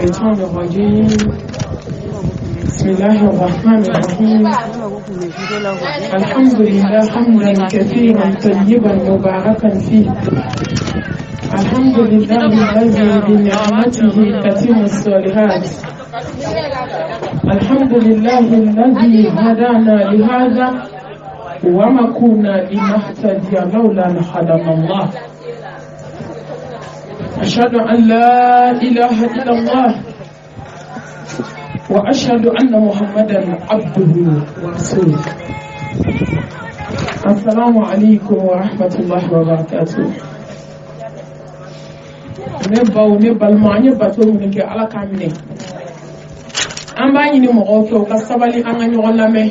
الشيطان الرجيم بسم الله الرحمن الرحيم الحمد لله حمدا كثيرا طيبا مباركا فيه الحمد لله الذي بنعمته تتم الصالحات الحمد لله الذي هدانا لهذا وما كنا لنهتدي لولا أن هدانا الله أشهد أن لا إله إلا الله وأشهد أن محمدا عبده ورسوله السلام عليكم ورحمة الله وبركاته نبال معني باتو منك على كامني أما يني مغوكي وكسبالي أنا نغلامي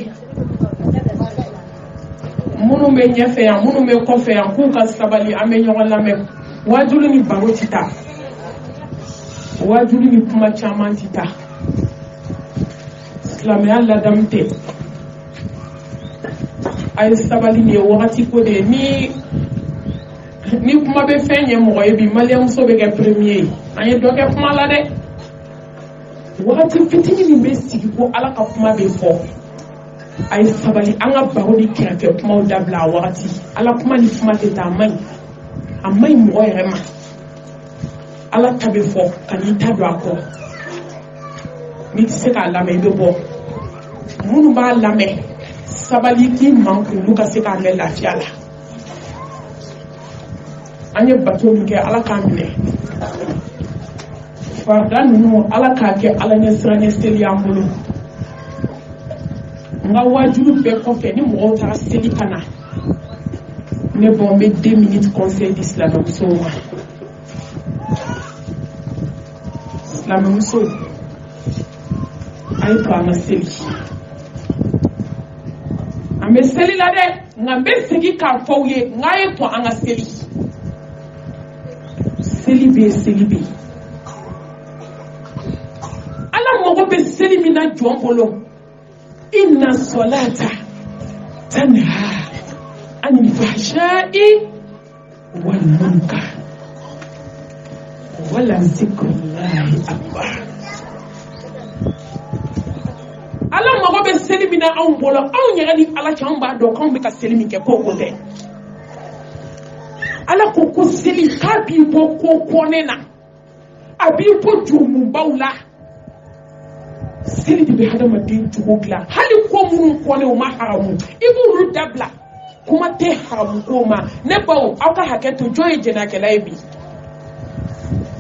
منو من يفيا منو من كوفيا كوكا سبالي أمي نغلامي wajulu ni baro tita wajulu ni kuma chaman tita islam ya la damte ay sabali ni wakati ko de ni kuma be fenye mo yebi malem so be ga premier ay do ke kuma la de wakati fitini ni be sigi ko ala ka kuma be fo ay sabali anga baro di kira kuma dabla wakati ala kuma ni kuma teta mai amai mo yema ala tabe fo kan ita do akọ ni se ka lame do bo munu ba lame sabali ki manku luka se ka le lafiya la anye bato mi ke ala ka mine farda nunu ala ka ke ala ne srane seli amulu nga wajuru be ko fe ni mo ta seli kana ne bon me 2 minutes conseil d'islam so islam so ay to amaseli ameseli la de ngambe sigi ka fowye ngaye to anga seli be ala mogo be seli mina jombolo inna salata tanha عن الفحشاء والمنكر ولذكر الله أكبر ala mago be selimi na anw bolo anw yɛrɛ ni ala cɛ anw b'a dɔn k'anw bɛ ka selimi kɛ ko tɛ ala ko seli k'a b'i bɔ ko kɔnɛ na a b'i bɔ jurumubaw la seli de bɛ hadamaden jogo dilan hali ko minnu kɔnɛ o ma haramu i b'olu dabila kuma te haramu ko ma ne bawo aw ka hakɛ to jɔn ye jɛnakɛla ye bi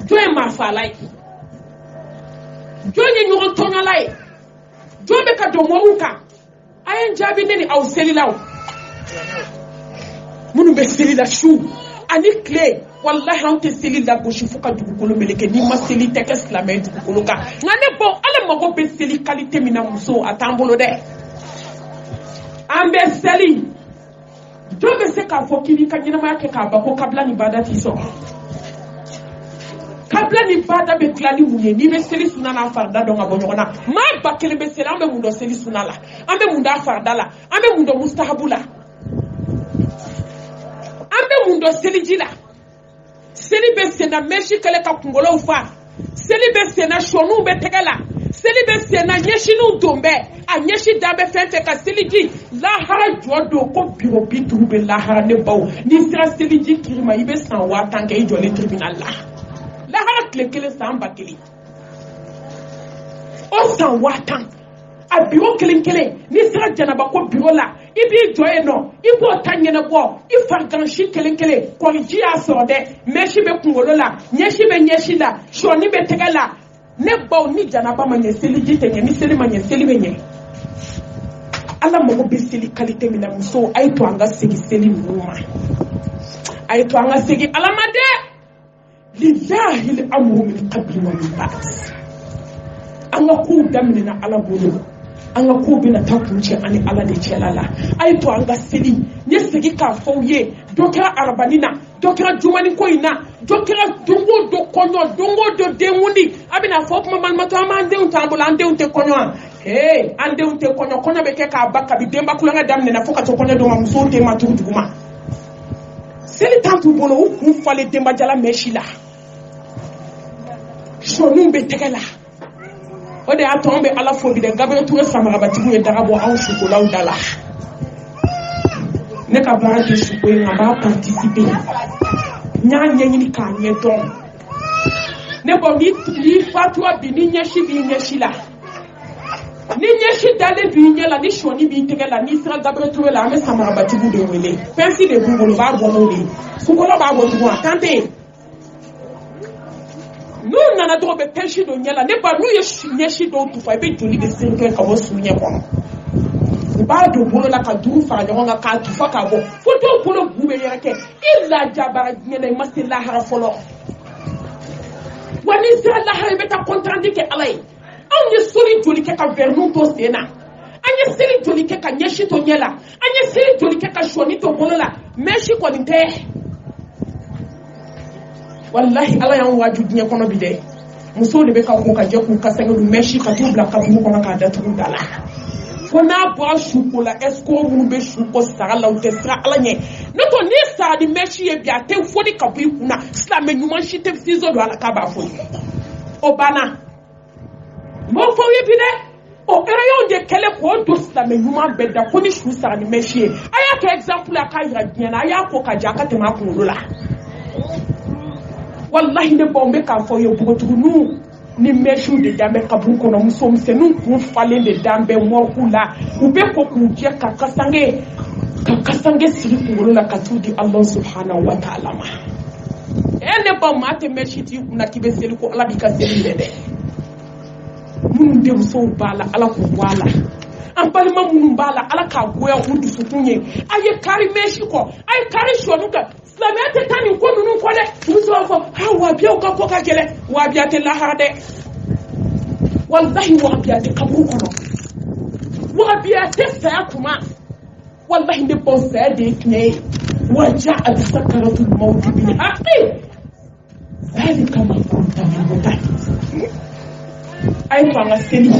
jɔn ye marifala ye jɔn ye ɲɔgɔn tɔɲɔla ye jɔn bɛ ka don mɔgɔw kan a ye n jaabi ne ni aw selilaw minnu bɛ seli la su ani tile wallahi anw tɛ seli la gosi fo ka dugukolo meleke n'i ma seli tɛ kɛ silamɛ ye dugukolo kan nka ne bawo ala mago bɛ seli qualité min na muso a t'an bolo dɛ an bɛ seli jɔn bɛ se k'a fɔ k'i b'i ka ɲɛnamaya kɛ k'a ban ko kabila ni bada t'i sɔrɔ kabila ni bada bɛ dilan ni mun ye n'i bɛ seli suna n'a farida dɔn ka bɔ ɲɔgɔn na maa ba kelen bɛ seli an bɛ mun dɔn seli suna la an bɛ mun dɔn farida la an bɛ mun dɔn mustahabu la an bɛ mun dɔn seliji la seli bɛ sen na mɛsi kɛlɛ ka kunkolow fa seli bɛ sen na sɔniw bɛ tɛgɛ la seli bɛ sen na ɲɛsiniw don bɛɛ a ɲɛsi da bɛ fɛn fɛn ka seliji lahara jɔ don ko biro bi duuru bɛ lahara ne baw n'i sera seliji kiri ma i bɛ san 1000 kɛ i jɔlen tribunal la lahara tile 1 san 1000 o san 1000 a biro kelen n'i sera janaba ko biro la i b'i jɔ yen nɔ i b'o ta ɲɛnabɔ i farigansi kelen kɔriji y'a sɔrɔ dɛ mɛsi bɛ kunkolo la ɲɛsi bɛ ɲɛsi la sɔni bɛ tɛgɛ la ne baw ni janaba ma ɲɛ seliji tɛ ɲɛ ni seli ma ɲɛ seli bɛ ɲɛ ala mago bɛ seli qualité min na muso a ye to an ka segin seli ninnu ma a ye to an ka segin ala ma dɛ lillahi al-amru min qabli wa min ba'd an ka kow daminɛna ala bolo an ka kow bɛna taa kun cɛ ani ala de cɛla la a ye to an ka seli n ye segin k'a fɔ aw ye dɔ kɛra arabani na dɔ kɛra jumani ko in na dɔ kɛra don o don kɔɲɔ don o don denkundi a bɛna fɔ kuma manimatɔ an b'an denw t'an bolo an denw tɛ kɔɲɔ wa an denw tɛ kɔɲɔ bɛ kɛ k'a ba kabi denba kulonkɛ daminɛna fo ka to kɔɲɔ don ma musow tɛ ma tugu duguma seli tan t'u bolo u kun falen denbajala mɛsi la sɔniw bɛ tɛgɛ la o de a tombe ala fo bi de Gabriel Touré samarabatigu ye daga bo aw chocolat dala ne ka bara de chocolat nga ba participer nya nyeni ka nye don ne bo mi fatwa bi ni nyeshi la ni nyeshi dale bi nyela ni shoni bi tegela ni sra Gabriel Touré la me samarabatigu de wele pensi de bungolo ba bo no le sukola ba bo tuwa tante nous nana do be pensi do nyela ne ba nu ye nyeshi do tu fa be joli de 5 ans ka bo sunye ko ba do bolo la ka duru fa nyonga ka tu fa ka bo foto bolo bube yereke illa jabara nyela masila hara folo wani sra la hara be ta contrandi ke alay on ye soli joli ke ka vernu to sena anye seli joli ke ka nyeshi to nyela anye seli joli ke ka shoni to bolo la meshi ko nte wallahi ala yan waju dinya kono bide muso de be ka ko ka je ku ka sengu meshi ka tu bla ka bu ko ka da tu dala fona bo shukola esko mu be shuko sara la utesra ala nye no to ni sa di meshi e bia te fodi ka bu kuna sla me nyuma shi te sizo do ala ka ba fodi obana mo fo ye bide o erayon de kele ko do sla me nyuma be da ko ni shu sara ni meshi aya to example aka ira diana aya ko ka jaka te ma ko lola wallahi ne bombe ka fo yo bugotunu ni meshu de dambe kabu kono muso msenu ku falen de dambe mo kula ube ko ku je ka kasange siri ku la katudi Allah subhanahu wa ta'ala ma ene ba mate meshiti kuna kibeseli ko ala bika seli de mun de so bala ala ko wala an balma mun bala ala ka goya hudu sukunye aye kari meshi ko aye kari shonuka lamete tani ko nunu ko de muso fo ha wa biya ko ko ka gele wa biya te la harde wallahi wa biya te kabru kono wa biya te sa kuma wallahi de bon sa de kne wa ja'a sakaratul maut bil haqqi zalika ma kunta muta ay fanga seli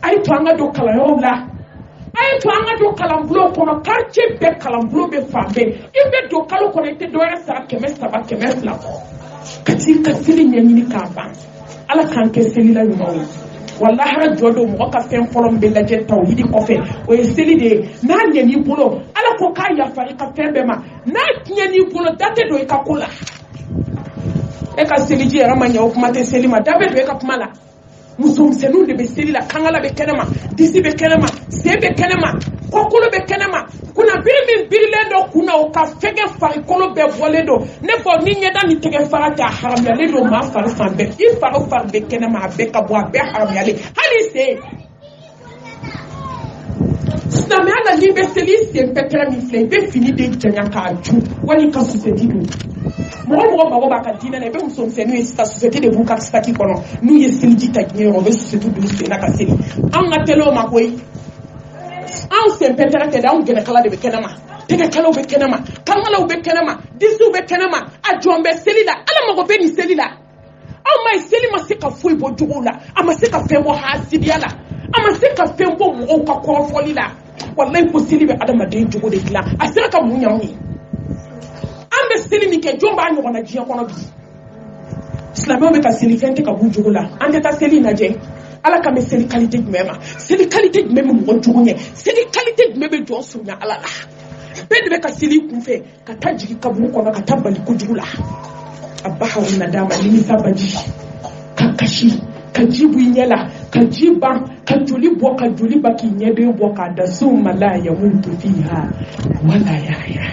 ay fanga do kala yola ay to anga do kalambulo kono quartier be kalambulo be fambe imbe do kalo connecté do ya sa kemesa la kati kasili nyanyini kaba ala kan keseli la yumawi wallahi ra jodo mo ka fen polom be la je tawhidi ko fe o seli de na nyani bulo ala ko ka ya fari ka fembe ma na nyani bulo date do ka kula e ka seli ji ra manya o kuma te seli ma dabe do ka kuma la musum senu de be seli la kangala be kenema disi be kenema sebe kenema kokolo be kenema kuna birimin birilendo kuna o ka fege fari kolo be bolendo ne fo ni nyeda ni tege farata haram ya le do ma fari fambe I faro far be kenema be ka bo be haram ya le hali se snamana ni be seli se petra mi fle be fini de janya ka ju wani ka society do mo ba ka dina ne be musum senu esta society de buka staki kono nu ye seli ta nyero be society do se na ka seli an ga telo ma koy an se petra te da un gene kala de be kenama tege kala be kenama kamala be kenama disu be kenama a jombe seli la ala mago be ni seli la an mai seli ma se ka foi bo jugula ama se ka fembo hasidiala ama se ka fembo mo ka ko foli la wallahi ko seli be adama de jugo de kila asira ka munya mi ambe seli mi ke jomba anyo na jiya kono bi islamo be ka seli fente ka bu jugo la ande ta seli na je ala ka me seli qualité mema seli qualité mema mo jugo nye seli qualité mema jo sunya ala la be de be ka seli kunfe ka tajiri ka bu kono ka tabali ku jugo la abahu nadama limi sabaji kakashi kajibu nyela kajiba kajuli bo kajuli baki nyebe bo ka da summa la yamutu fiha wala yahya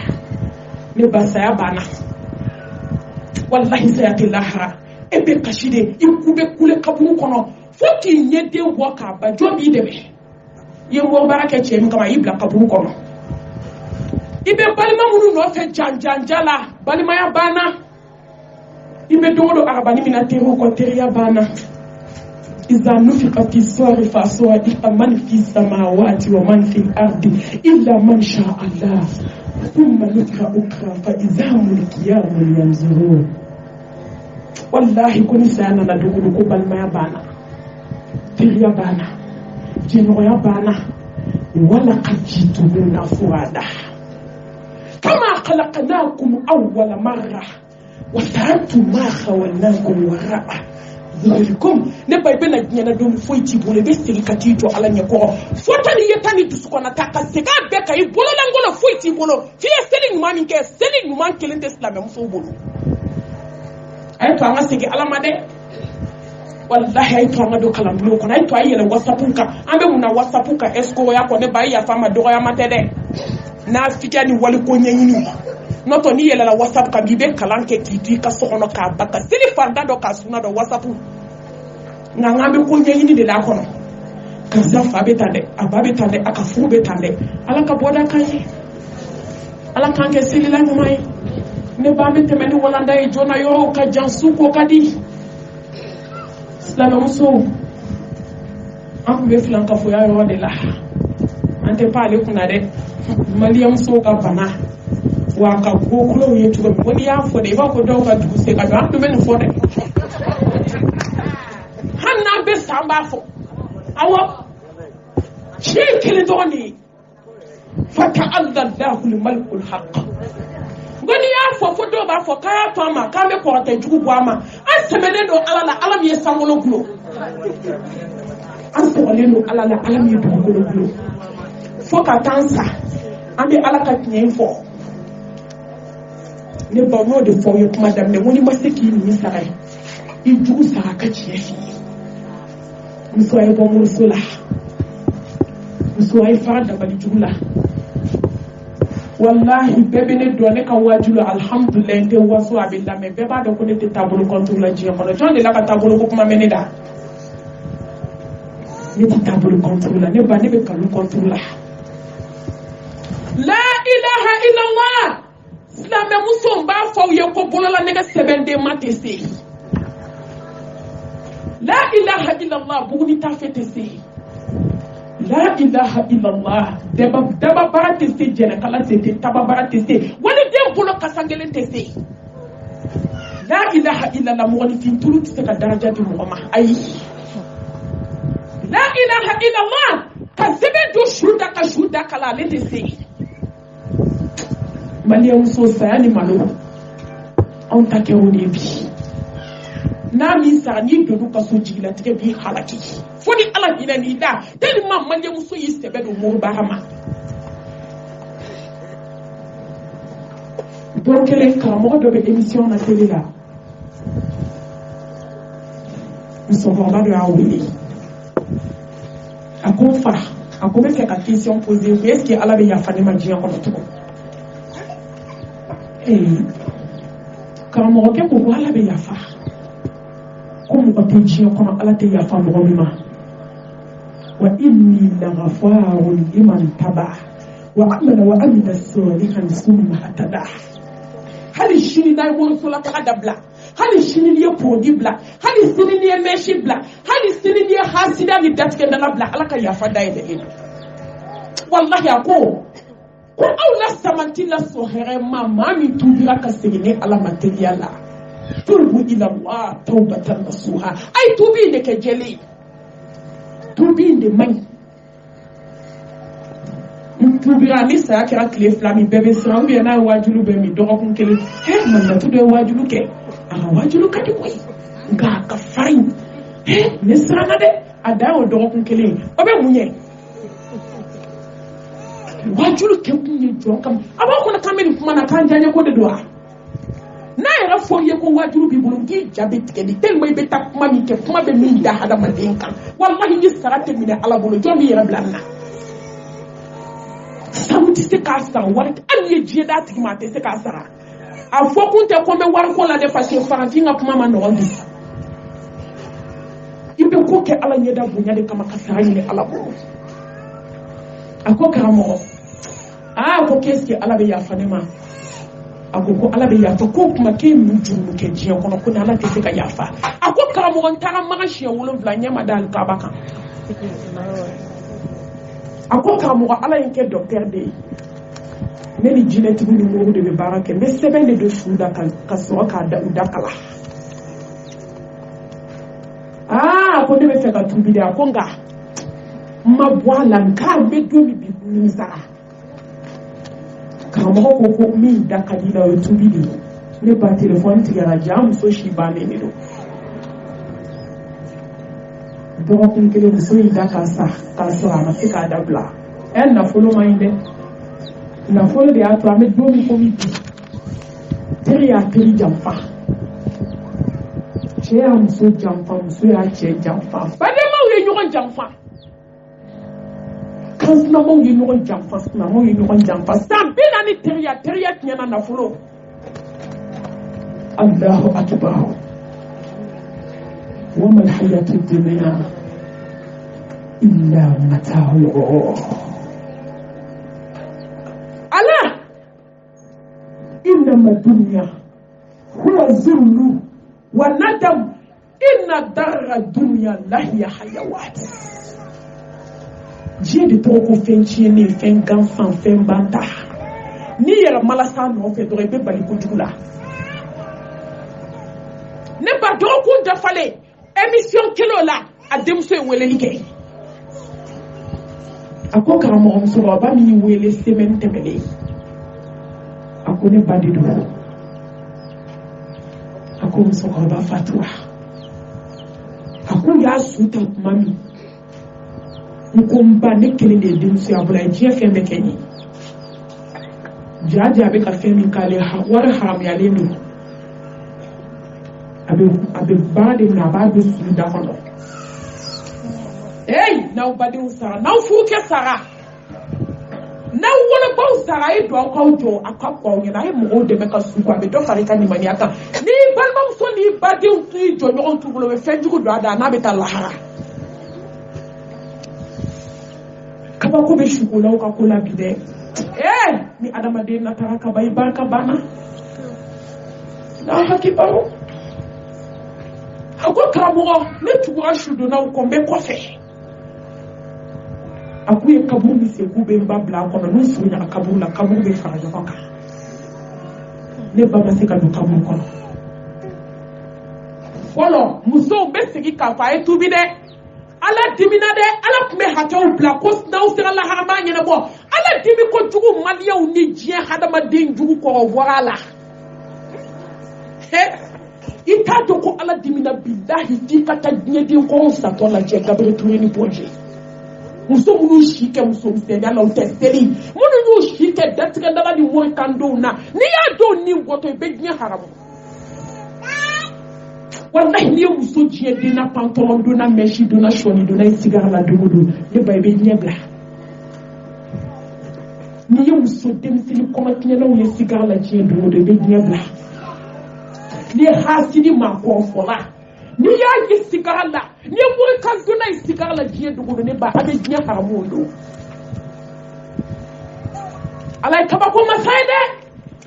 ne basaya bana wallahi sayatillaha ebe kashide ikube kule kaburu kono foti nyede bo ka ba jobi debe yembo baraka che kama ibla kaburu kono ibe balima munu no fe janjanjala balima ya bana ibe dodo arabani mina tero ko teriya bana iza nufika fi sawri fa sawadi man fi samawati wa man fi ardi illa man sha Allah thumma nufika ukra fa iza hum qiyam yanzurun wallahi kuni sana na dogo ko balma ya bana teriya bana jeno ya bana wala qajitu min afwada kama khalaqnakum awwala marra وتركتم ما خولناكم وراء comme ne ba be na nyana dum foi ti bolo be sigi kati to ala nya ko fota ni yeta ni dusu kona ta ka se ka be ka i bolo la ngolo foi ti bolo fi seli ni mami ke seli ni man kelen de islam muso bolo ay to anga sigi ala made wallahi ay to anga do kala blo ko ay to ay yele whatsapp ka ambe muna whatsapp ka esko ya ko ne ba ya fama do ya matede na fika ni wali ko nyanyini noto ni yele la whatsapp ka bibe kalanke kiti ka sokono ka baka sili farda do ka suna do whatsapp nga ngambe ko nyanyini de la kono ka zafa betande ababe tande aka fu betande ala ka boda kai ala kan ke sili la mai ne ba me temeni wala ndai jona yo ka jansu ko kadi islam muso an be filan ka foya yo de la ante pale kuna de maliyam so ka bana wa ka gokulo yetu ko woni ya fo de ba ko do ka du se ka do an do men fo de hanna be samba fo awo shekele doni fata'alla Allahu al-malikul haqq ngoni ya fo do ba fo ka to ma ka me ko ta jugu bo ama an semene do ala alam ye sangolo gulo an semene do ala alam ye dugulo gulo fo ka tansa ambe ala ka tinye fo ne ba no de fo yo madam ne woni maseki ni sarai i jugu sara ka ciye fi muso ay bo mursula muso ay farada bali jugula wallahi bebe ne do ne kan wajulo alhamdulillah te waso abilla me beba do ko ne te tabulu contrôle la jiya kono jonde la ka tabulu ko kuma meneda ne te tabulu contrôle ne ba ne be kalu contrôle la ilaha illallah islam muso ba fo ye ko bolola ne ga sebende matese la ilaha illallah buguni ta fetese la ilaha illallah daba barate se jena kala se te taba barate se wani dem bolo kasangelen te se la ilaha illallah mo wani fin tulu te ka daraja di mo ma ayi la ilaha illallah ka sebe do shuda kala le te se maliam so sayani malo on ta ke woni bi na mi sa ni do ka so jigila te bi halaki foni ala hina ni da tell ma manje muso yiste be do mo bahama donc les camarades de l'émission na télé là nous sommes vraiment de Hawaii à quoi faire à quoi faire la question posée est-ce que ala be ya fani ma jiya ko to camarades ko ala be ya fa comme on peut dire qu'on a la télé à faire le ma wa inni la ghafarun liman taba wa amana wa amila salihan summa hatada hali shini dai won so la ta dabla hali shini liye podibla hali shini liye meshibla hali shini liye hasida ni datke na labla alaka ya fada ide ina wallahi ako ko awla samanti la sohere mama mi tubira ka segene ala materiala tubu ila Allah tawbatan nasuha ay tubi de ke jeli tubi de mai tubira ni sa kira kle flami bebe sa ubi na wajulu be mi doko kun kele man na tude wajulu ke ama wajulu kadi koy nga ka farin ne srana de adawo doko kun kele obe munye wajulu ke kunye jokam aba ko na kameni kuma na kanjanye ko de doa na era fo ye ko wajuru bi bulungi jabe tikedi tel moy be tak mami ke kuma be min da hada madin kan wallahi ni sarate min ala bulu jomi yera blanna samuti se ka sa wala an ye je da tigi ma te se ka sa a fo kun te ko be war ko la de fashe farantinga kuma ma no ndi ibe ko ke ala nyeda bunya de kama kasara ni ala bulu ako karamo ko keski ala be ya fanema akoko ala be yafa ko kuma ke mujuru ke jiya kono ko ala te se ka yafa ako karamo on tara magashi wulun vla nyama dal kabaka ako karamo ala yake docteur de neni jineti ni mo de be barake me sebende de shuda ka so ka da udakala ko de be se ka tumbi de akonga mabwala nka be do mi bi nizara karamɔgɔ ko ko min da ka di la o ye tubi de ne ba telefɔni tigɛra ja muso si bannen de don dɔgɔkun kelen muso y'i da k'a sɔrɔ a ma se k'a dabila nafolo man ɲi dɛ nafolo de y'a to an bɛ don min komi bi teri y'a teri janfa cɛ y'a muso janfa muso y'a cɛ janfa badenmaw ye ɲɔgɔn janfa kansinamaw ye ɲɔgɔn janfa sinamaw ye ɲɔgɔn janfa san 40 teriya tiɲɛna nafolo Allahu akbar وما الحياة الدنيا إلا متاع الغرور ألا إنما الدنيا هو الذل والندم إن دار الدنيا لهي حيوات Dieu de trop fait chier fait gansan fait banta ni yɛrɛ malasa nɔfɛ dɔrɔn I bɛ bali kojugu la ne ba dɔgɔkun dafalen émission kilo la a denmuso ye weleli kɛ a ko karamɔgɔ musokɔrɔba min wele semaine tɛmɛnen a ko ne ba de don a ko musokɔrɔba fatura a ko y'a su ta tuma min n ko n ba ne kelen de ye denmuso ye a bolo a ye diɲɛ fɛn bɛɛ kɛ n ye jaa a bɛ ka fɛn min k'ale wari haramuyalen don a bɛ baara de minɛ a b'a bɛ sulu da kɔnɔ n'aw badenw sara n'aw furukɛ sara n'aw wolobaw sara a ye don aw k'aw jɔ a ka k'aw ɲɛna a ye mɔgɔw dɛmɛ ka suko a bɛ dɔ fara I ka limaniya kan n'i balimamuso n'i badenw t'i jɔ ɲɔgɔn t'u bolo u bɛ fɛn jugu don a da n'a bɛ taa lahara kabako bɛ sukolaw ka ko la bi dɛ ni adamaden natara kaba I barika banna n'a hakili baro a ko karamɔgɔ ne tugura sudonnaw kɔ n bɛ kɔfɛ a ko ye kaburu min se k'u bɛ n ba bila a kɔnɔ n'u surunyara kaburu la kaburu bɛ fara ɲɔgɔn kan ne ba ma se ka don kaburu kɔnɔ fɔlɔ musow bɛ segin k'a fɔ a ye tuubi dɛ ala dimina dɛ ala tun bɛ hakɛw bila ko n'aw sera lahara b'a ɲɛnabɔ ala dimi kojugu maliyɛnw ni diɲɛ hadamaden jugu kɔrɔbɔra la I t'a dɔn ko ala dimina bilahi k'i ka taa diɲɛden kɔrɔw satɔ lajɛ Gabriel Touré ni Bɔnjɛ muso minnu si kɛ muso misɛnya la u tɛ seli minnu y'u si kɛ datigɛdala ni moritandenw na n'i y'a dɔw ni bɔtɔ I bɛ diɲɛ haramu wallahi n'i ye muso diɲɛden na pantalon donna mèche donna sɔni donna I sigara la don o don ne ba I bɛ ɲɛ bila n'i ye muso denmisɛnnin kɔnɔtiɲɛnaw ye sigara la diɲɛ don o don I bɛ ɲɛ bila n'i ye hasidi maa kɔrɔfɔla n'i y'a ye sigara la n'i ye morikan donna I sigara la diɲɛ don o don ne ba a bɛ diɲɛ haramu o don ala ye kabako masa ye dɛ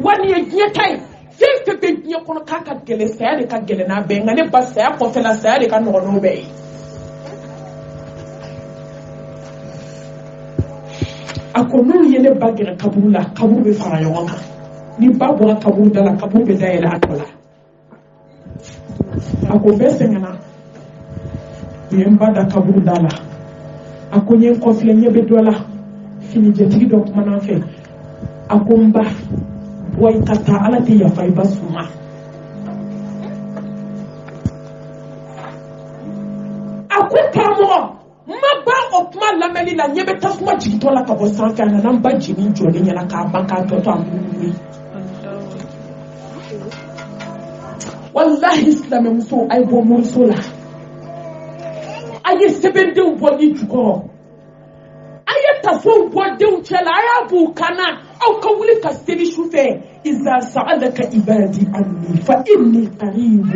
wa nin ye diɲɛ ta ye fɛn fɛn bɛ diɲɛ kɔnɔ k'a ka gɛlɛn saya de ka gɛlɛn n'a bɛɛ nka ne ba saya kɔfɛla saya de ka nɔgɔn n'o bɛɛ ye a ko n'u ye ne ba gɛrɛ kaburu la kaburu bɛ fara ɲɔgɔn kan ni ba bɔra kaburu da la kaburu bɛ dayɛlɛ a tɔ la a ko bɛɛ sɛgɛnna u ye n ba da kaburu da la a ko n ye n kɔfilɛ ɲɛ bɛ dɔ la finijɛtigi dɔ kumana fɛ a ko n ba bɔ I ka taa ala tɛ yafa I ba suma a ko karamɔgɔ n ma ba o kuma lamɛnni la ɲɛ bɛ tasuma jigintɔ la ka bɔ sanfɛ a nana n ba jigin jɔlen ɲɛna k'a ban k'a tɔ to a munumunu wallahi silamɛmuso a ye bɔ moriso la a ye sɛbɛndenw bɔ ni jukɔrɔ a ye tafow bɔ denw cɛ la a y'a b'u kana aw ka wuli ka seli su fɛ iza sa'alaka ibadi anni fa inni qarib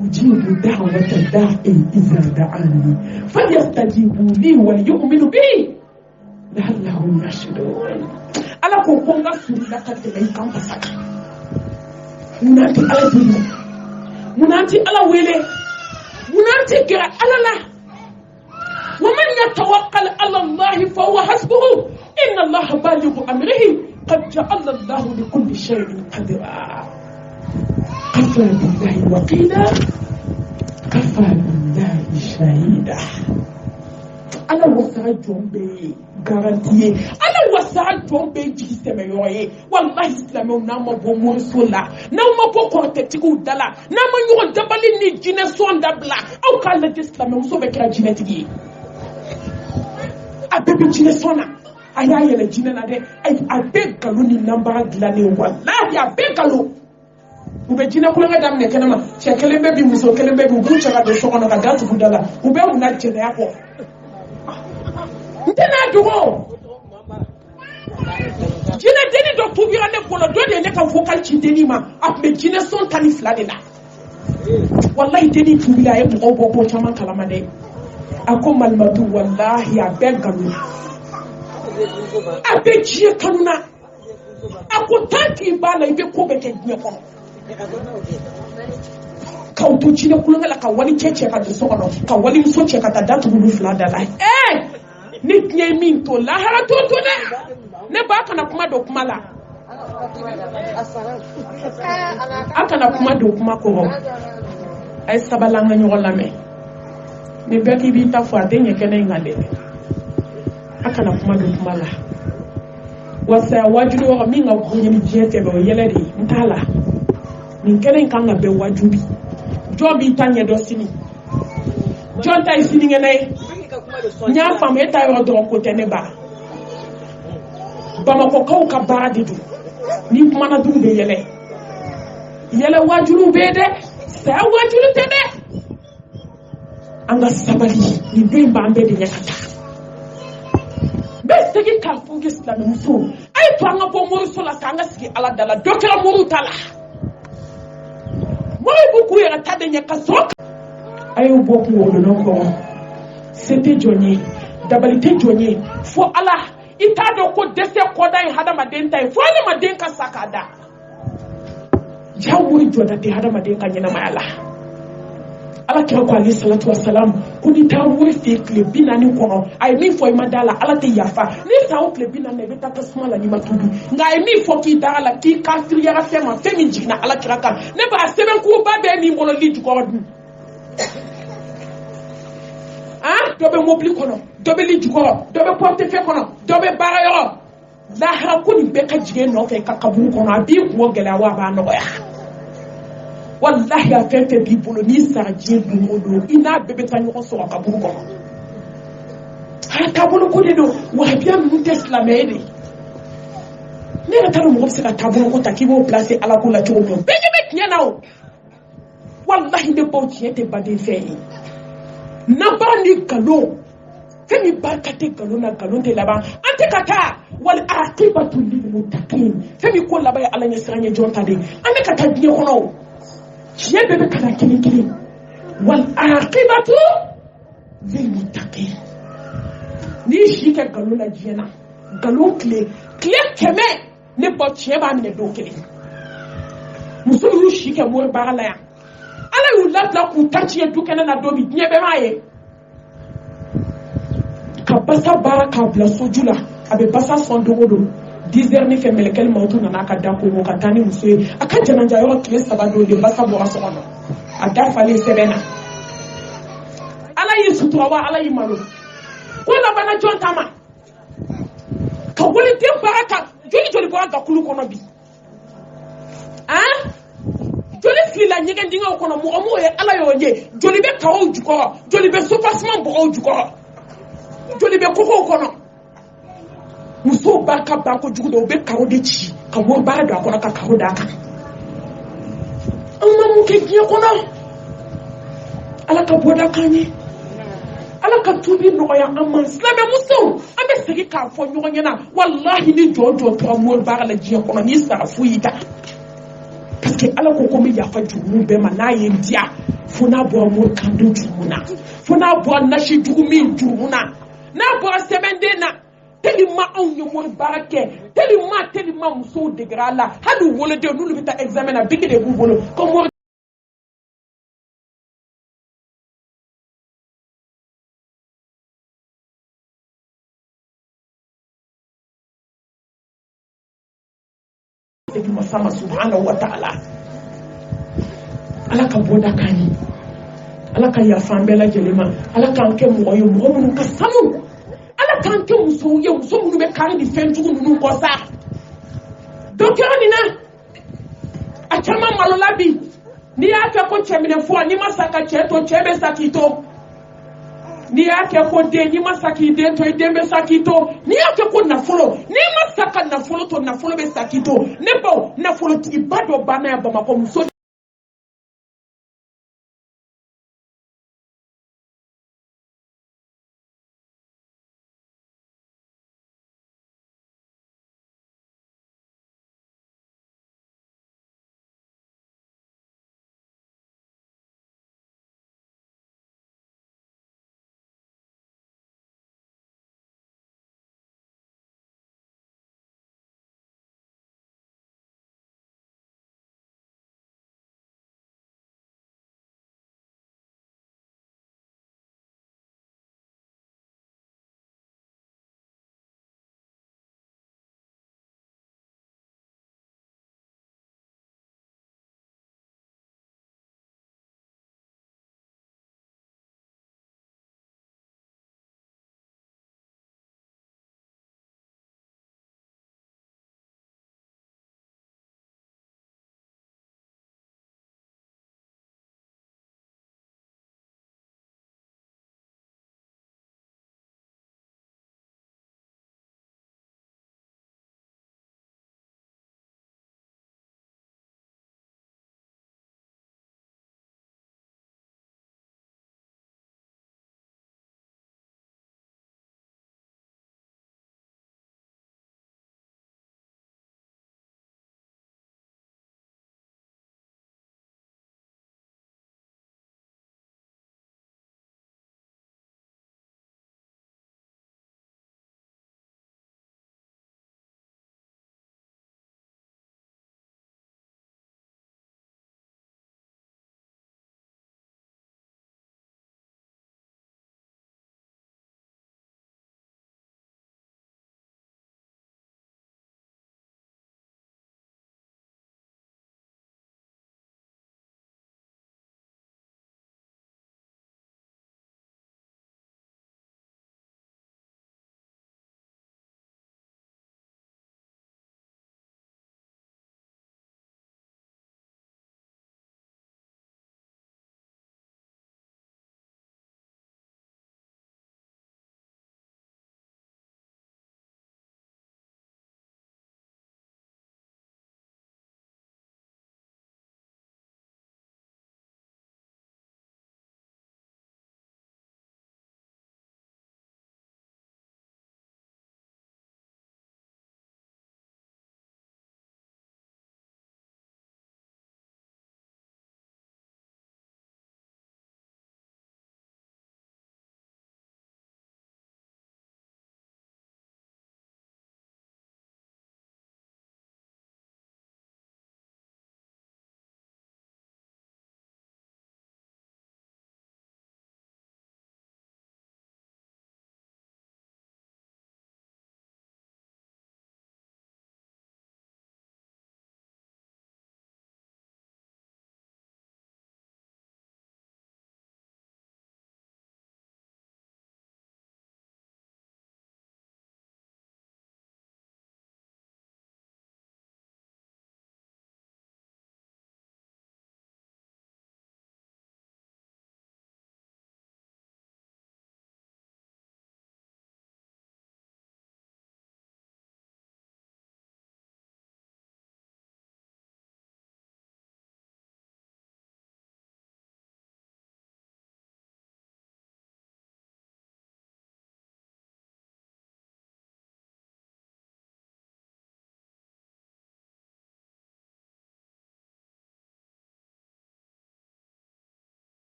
ujibu da'wata da'i iza da'ani falyastajibu li wal yu'minu bi la'allahum yashkurun ala ko n ka surula ka tɛmɛ I kan pasaka munna tɛ ala deli munna tɛ ala wele munna tɛ gɛrɛ ala la ومن يتوكل على الله فهو حسبه إن الله بالغ أمره قد جعل الله لكل شيء قدرا كفى بالله وكيلا كفى بالله شهيدا أنا وسع جنبي garantie ala sa jɔn bɛ jigi tɛmɛ yɔrɔ ye wallahi silamɛw n'an ma bɔ moriso la n'an ma bɔ kɔrɔtɛtigiw da la n'an ma ɲɔgɔn dabali ni jinɛ sɔn dabila aw k'a lajɛ silamɛmuso bɛ kɛra jinɛtigi ye a bɛɛ bɛ jinɛ sɔn na a y'a yɛlɛ jinɛ na dɛ a bɛɛ nkalon ni nanbaga dilannen wallahi a bɛɛ nkalon u bɛ jinɛ kulonkɛ daminɛ kɛnɛ ma cɛ kelen bɛ bi muso kelen bɛ bi u b'u cɛ ka don so kɔnɔ ka da tugu da la u bɛ mun na jɛnɛya kɔ n tɛ n'a dogo jinɛ denni dɔ tubira ne bolo dɔ de ye ne ka vocal ci denni ma a tun bɛ jinɛ sɔn 12 de la wallahi denni tubila a ye mɔgɔw bɔ ko caman kalama dɛ a ko malimatu wallahi a bɛɛ nkalon a bɛ diɲɛ kanu na a ko tant que i b'a la i bɛ ko bɛɛ kɛ diɲɛ kɔnɔ k'aw to jinɛ kulonkɛ la ka wali cɛ ka don so kɔnɔ ka wali muso cɛ ka taa da tugu olu 2 da la ni diɲɛ ye min to lahara to dɛ ne ba kana kuma don kuma la a kana kuma don kuma kɔrɔ a ye sabali an ka ɲɔgɔn lamɛn ni bɛɛ k'i b'i ta fɔ a tɛ ɲɛ kɛnɛ in kan dɛ a kana kuma don kuma la wa saya wajibi yɔrɔ min ka bon ni diɲɛ tɛmɛ o yɛlɛ de n t'a la nin kɛnɛ in kan ka bɛn wajibi jɔn b'i ta ɲɛdɔn sini jɔn ta ye sinikɛnɛ ye n y'a faamu e ta yɔrɔ dɔrɔn ko tɛ ne ba bamakɔkaw ka baara de don ni kumana dugu bɛ yɛlɛ wajibi bɛ dɛ saya wajibi tɛ dɛ an ka sabali nin don in b'an bɛɛ de ɲɛ ka taa n bɛ segin k'a fɔ n ye silamɛmuso a ye to an ka bɔ moriso la k'an ka sigi ala da la dɔ kɛra moriw ta la moriw b'u k'u yɛrɛ ta de ɲɛ ka sɔrɔ a y'u bɔ kungo kɔrɔ se tɛ jɔn ye dabali tɛ jɔn ye fo ala i t'a dɔn ko dɛsɛ kɔda ye hadamaden ta ye fo hadamaden ka sa k'a da jawo jɔda tɛ hadamaden ka ɲɛnamaya la ala kira ko alayhi salatu wasalam ko ni taa wari fɛ tile 40 kɔnɔ a ye min fɔ i ma da la ala tɛ yafa ni taa o tile 40 i bɛ taa tasuma la n'i ma tuubi nka a ye min fɔ k'i da la k'i kafiriyara fɛn ma fɛn min jiginna ala kira kan ne b'a sɛbɛnkoba bɛɛ min bolo li jukɔrɔ dun dɔ bɛ mobili kɔnɔ dɔ bɛ li jukɔrɔ dɔ bɛ portefeuille kɔnɔ dɔ bɛ baara yɔrɔ lahara ko nin bɛɛ ka jigin nɔfɛ ka kaburu kɔnɔ a b'i kungo gɛlɛya wa a b'a nɔgɔya wallahi a fɛn fɛn b'i bolo n'i sara diɲɛ don o don i n'a bɛɛ bɛ taa ɲɔgɔn sɔrɔ kaburu kɔnɔ a taabolo ko de don wahabiya ninnu tɛ silamɛ ye de ne yɛrɛ t'a dɔn mɔgɔ bɛ se ka taabolo ko ta k'i b'o placer ala ko la cogo min bɛɛ ɲɛ bɛ tiɲɛ na o wallahi ne baw tiɲɛ tɛ baden fɛn ye naba ni nkalon fɛn min barika tɛ nkalon na nkalon tɛ laban an tɛ ka taa wali aqibatu lil muttaqin fɛn min ko laban ye ala ɲɛ siran ɲɛ jɔn ta de an bɛ ka taa diɲɛ kɔnɔ o diɲɛ bɛɛ bɛ ka na kelen kelen wal aqibatu lil muttaqin n'i si kɛ nkalon na diɲɛ na nkalon tile 100 ne bɔ tiɲɛ b'a minɛ don kelen muso y'u si kɛ mori baara la yan ala y'u labila k'u ta tiɲɛ du kɛnɛ na don min diɲɛ bɛɛ b'a ye ka basa baara k'a bila soju la a bɛ basa sɔn don o don 10 heures ni fɛ mɛlɛkɛli mawutu nana ka da kogo ka taa ni muso ye a ka janaja yɔrɔ tile 3 don de basa bɔra so kɔnɔ a da falen sɛbɛn na ala y'i sutura wa ala y'i malo ko labana jɔn ta ma ka waliden baara kan joli bɔra gakulu kɔnɔ bi joli filila ɲɛgɛn dingɛw kɔnɔ mɔgɔ m'o ye ala y'o ye joli bɛ kaw jukɔrɔ joli bɛ sopasman bɔgɔw jukɔrɔ joli bɛ kogow kɔnɔ musow b'a ka ban kojugu dɔw bɛ karo de ci ka wari baara don a kɔnɔ ka karo d'a kan an ma mun kɛ diɲɛ kɔnɔ ala ka bɔda k'an ye ala ka tubi nɔgɔya an ma silamɛmusow an bɛ segin k'a fɔ ɲɔgɔn ɲɛna wallahi ni jɔn tora wari baara la diɲɛ kɔnɔ n'i sara foyi ta parce que ala ko ko n bɛ yafa jurumu bɛɛ ma n'a ye n diya fo n'a bɔra mori kan don jurumu na fo n'a bɔra nasi jugu min jurumu na n'a bɔra sɛbɛnden na tellement anw ye mori baara kɛ tellement musow degera a la hali u wolodenw n'olu bɛ taa examen na biki de b'u bolo ko mori sama subhanahu wa ta'ala ala ka bɔda k'an ye ala ka yafa an bɛɛ lajɛlen ma ala k'an kɛ mɔgɔ ye mɔgɔ minnu ka sanu ala kan kɛ musow ye muso minnu bɛ kari ni fɛn jugu ninnu kɔ sa dɔ kɛra nin na a caman malola bi n'i y'a kɛ ko cɛminɛfɔ n'i ma sa ka cɛ to cɛ bɛ sa k'i to n'i y'a kɛ ko den n'i ma sa k'i den to i den bɛ sa k'i to n'i y'a kɛ ko nafolo n'i ma sa ka nafolo to nafolo bɛ sa k'i to ne baw nafolotigiba dɔ banna yan Bamakɔ muso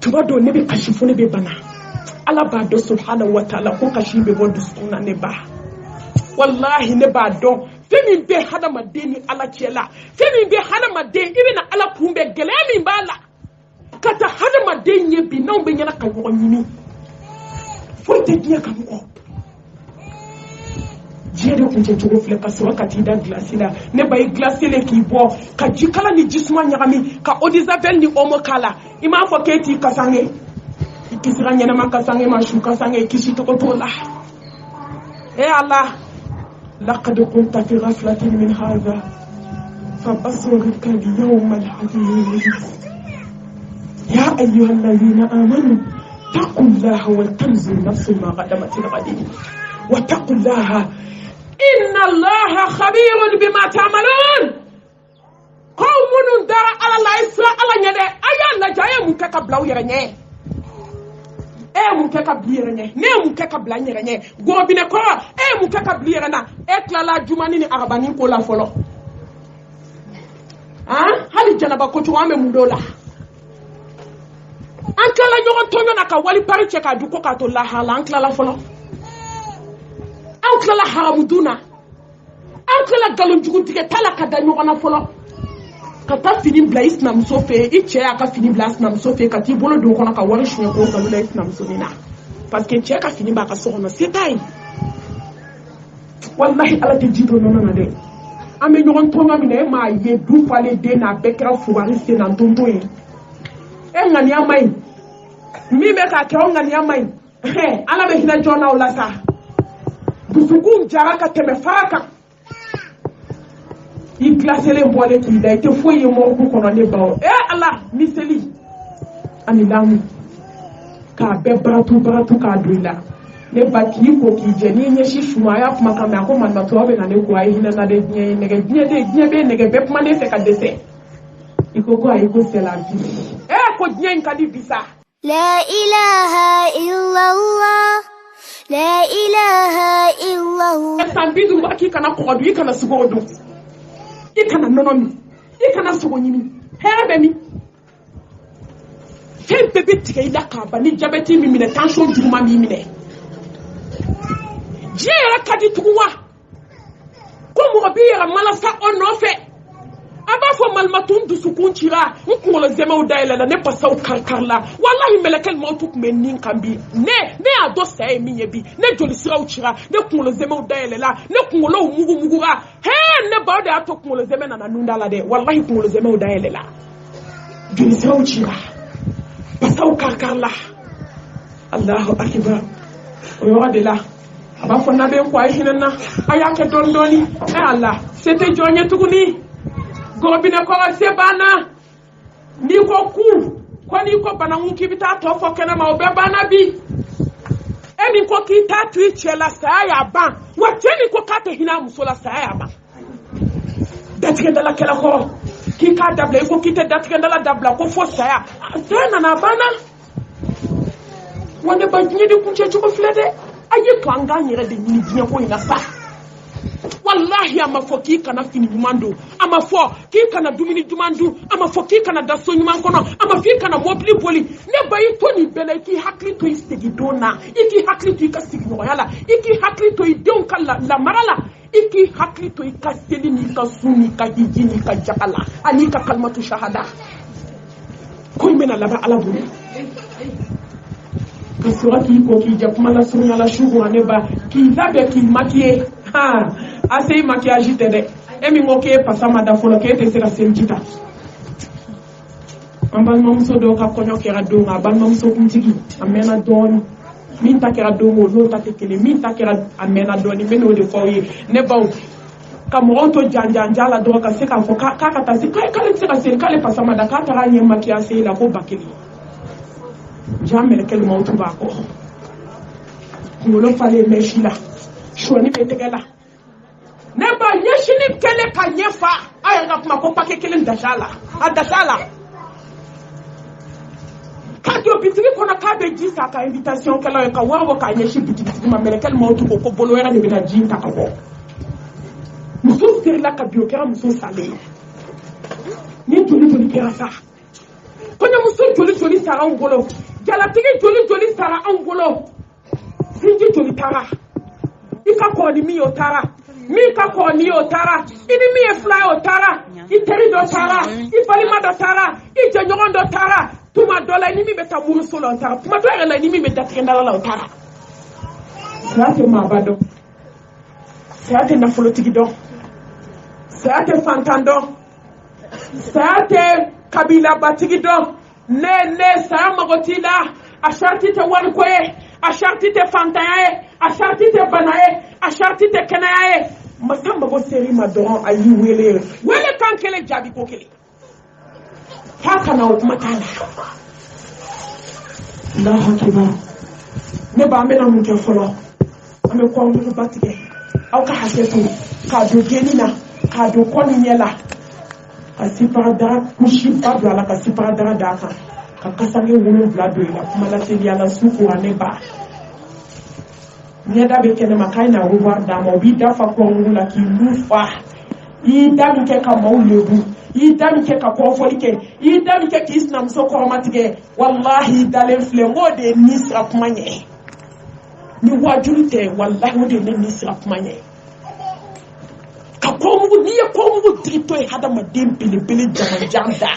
tuba do ne be kasi fo ne be bana ala ba do subhanahu wa ta'ala ko kasi be bo dusuna ne ba wallahi ne ba do femi be hada madeni ala kela femi be hada madeni ibina ala kumbe gele min bala kata hada madeni bi non be nyana kan ko nyini fo te dia kan ko jere ko je jogo fle parce wakati da glace la ne ba glace le ki bo ka jikala ni jisma nyagami ka odisabel ni omo kala ima fo keti kasange ikisira nyana makasange mashu kasange kishi to ko la Allah لقد كنت في غفلة من هذا فبصرك اليوم الحديد يا أيها الذين آمنوا اتقوا الله ولتنظر نفس ما قدمت لغد واتقوا الله إن الله خبير بما تعملون قوم دار على الله إسراء على يده أيا نجايا مكاكا بلاو يرنيه muke kabliranye ne muke kablanyeranye gobine ko muke kablirana eklala jumani ni arabani ko la folo hali janaba ko tuwame mudola ankala nyogon tonyo na ka wali pariche ka duko ka to la hala ankala folo ankala haramuduna ankala galon jugu tige tala ka da nyogona folo kata fini bla islam sofe iche aka fini bla islam sofe kati bolo do kona ka wari shwe ko ka bla islam sonina parce que che ka fini ba ka sono setai wallahi ala te jido no na de ame nyogon tonga mi ne ma ye du pale de na bekra fuwari se na ntonto e ngani amai mi be ka ke ngani amai ala be hina jona wala sa busukum jaraka teme faraka il classe les boîtes qui a été fouillé mon coup qu'on en est bas Allah miseli anilamu ka be bratu ka duila ne baki ko ki jeni nye shishuma ya kuma kama ko man to be na ne ko ai hina na de nye be mane se ka dese iko ko ai ko c'est la vie ko nye nkadi bisa la ilaha illallah la ilaha illallah sambidu baki kana ko du kana sugodo ikana nonomi ikana sogonyimi hebe mi hebe bitika ila kaba ni jabeti mi mine tension juma mi mine jera kadi tuwa ko mo biya malasa onofe aba fo malmatun du sukunchira nkolo zema udaila na ne pasa ukarkarla wallahi melekel mautuk menin kambi ne ado sai mi yebi ne joli sira uchira ne nkolo zema udaila la ne nkolo mugura ne bawde atok nkolo zema na nunda la de wallahi nkolo zema udaila la joli sira uchira pasa ukarkarla Allahu akbar oyo de la aba fo na be ko ay hinana ayake dondoni Allah c'était jonye tuguni gobine ko sebana ni ko ko ni ko bana ngi bita to fo kena ma obe bana bi emi ko ki ta twiche la saya ban wa teni ko ka te hina musola saya ban datige dala kala ko ki ka dabla ko ki te datige dala dabla ko fo saya tena na bana wonde ba nyi de kunche ko flede ayi ko anga nyere de nyi nyi ko ina sa wallahi ama fo ki kana fini dumando ama fo ki kana dumini dumando ama fo ki kana daso nyuma kono ama fi kana mobili boli ne bayi to ni bele ki hakli to istegi dona iki hakli to ikasigi no yala iki hakli to idon kala la marala iki hakli to ikaseli ni kasuni ka hijini ka jakala ani ka kalmatu shahada ko mena laba ala buni kasura ki ko ki jakuma la sunya la shugo aneba ki labe ki makie assez maquillage tede emi ngoke pasama da folo ke te sera senjita ambal mamso do ka konyo ke rado ngabal mamso kuntigi amena don min ta ke rado mo lo ta tekele min ta ke rado amena doni meno de foyi ne baw ka to janja la do ka se ka fo ka ta si ka le sera sen ka le pasama da ka tara nye maquillage la ko bakeli jamais quel mot ba ko ngolo fale meshila shoni betegela neba yeshini kele kanyefa ayanga kuma ko pake kele ndashala adashala kadio bitiri kona kabe jisa ka invitation kala ka wawo ka yeshi bitiri ma melekel mawtu ko bolo era de beta jinta ka ko muso seri la ka bio kera muso sale ni tuli kera sa kɔɲɔmuso joli sara anw bolo jalatigi joli sara anw bolo sinji joli taara i ka kɔn ni min y'o taara min ka kɔn ni y'o taara i ni min ye fila y'o taara i teri dɔ taara i balima dɔ taara i jɛɲɔgɔn dɔ taara tuma dɔ la i ni min bɛ taa muruso la o taara tuma dɔ yɛrɛ la i ni min bɛ datigɛndala la o taara saya tɛ maaba dɔn saya tɛ nafolotigi dɔn saya tɛ fantan dɔn saya tɛ kabilabatigi dɔn ne saya mago t'i la a sariti tɛ wariko ye a sariti tɛ fantanya ye a sariti tɛ bana ye a sariti tɛ kɛnɛya ye masa mago seri ma dɔrɔn a y'i wele kan kelen jaabi ko kelen k'a kana o kuma t'a la Allahu Akbar ne ba an bɛna mun kɛ fɔlɔ an bɛ kɔnmuguba tigɛ aw ka hakɛ to k'a don geni na k'a don kɔ ni ɲɛ la ka siparadara kusiba don a la ka siparadara d'a kan ka kasange 7 don i la kuma lateliya la su kora ne ba ɲɛda bɛ kɛnɛ ma k'a na revoir d'a ma o b'i dafa kɔnmugu la k'i lu fa i da min kɛ ka maaw lebu i da min kɛ ka kɔrɔfɔli kɛ i da min kɛ k'i sinamuso kɔrɔmatigɛ wallahi i dalen filɛ n k'o de ye ni sira kuma ɲɛ ni wajuru tɛ wallahi o de ye ne ni sira kuma ɲɛ ka kɔrɔmugu n'i ye kɔrɔmugu digitɔ ye hadamaden belebele jamajan da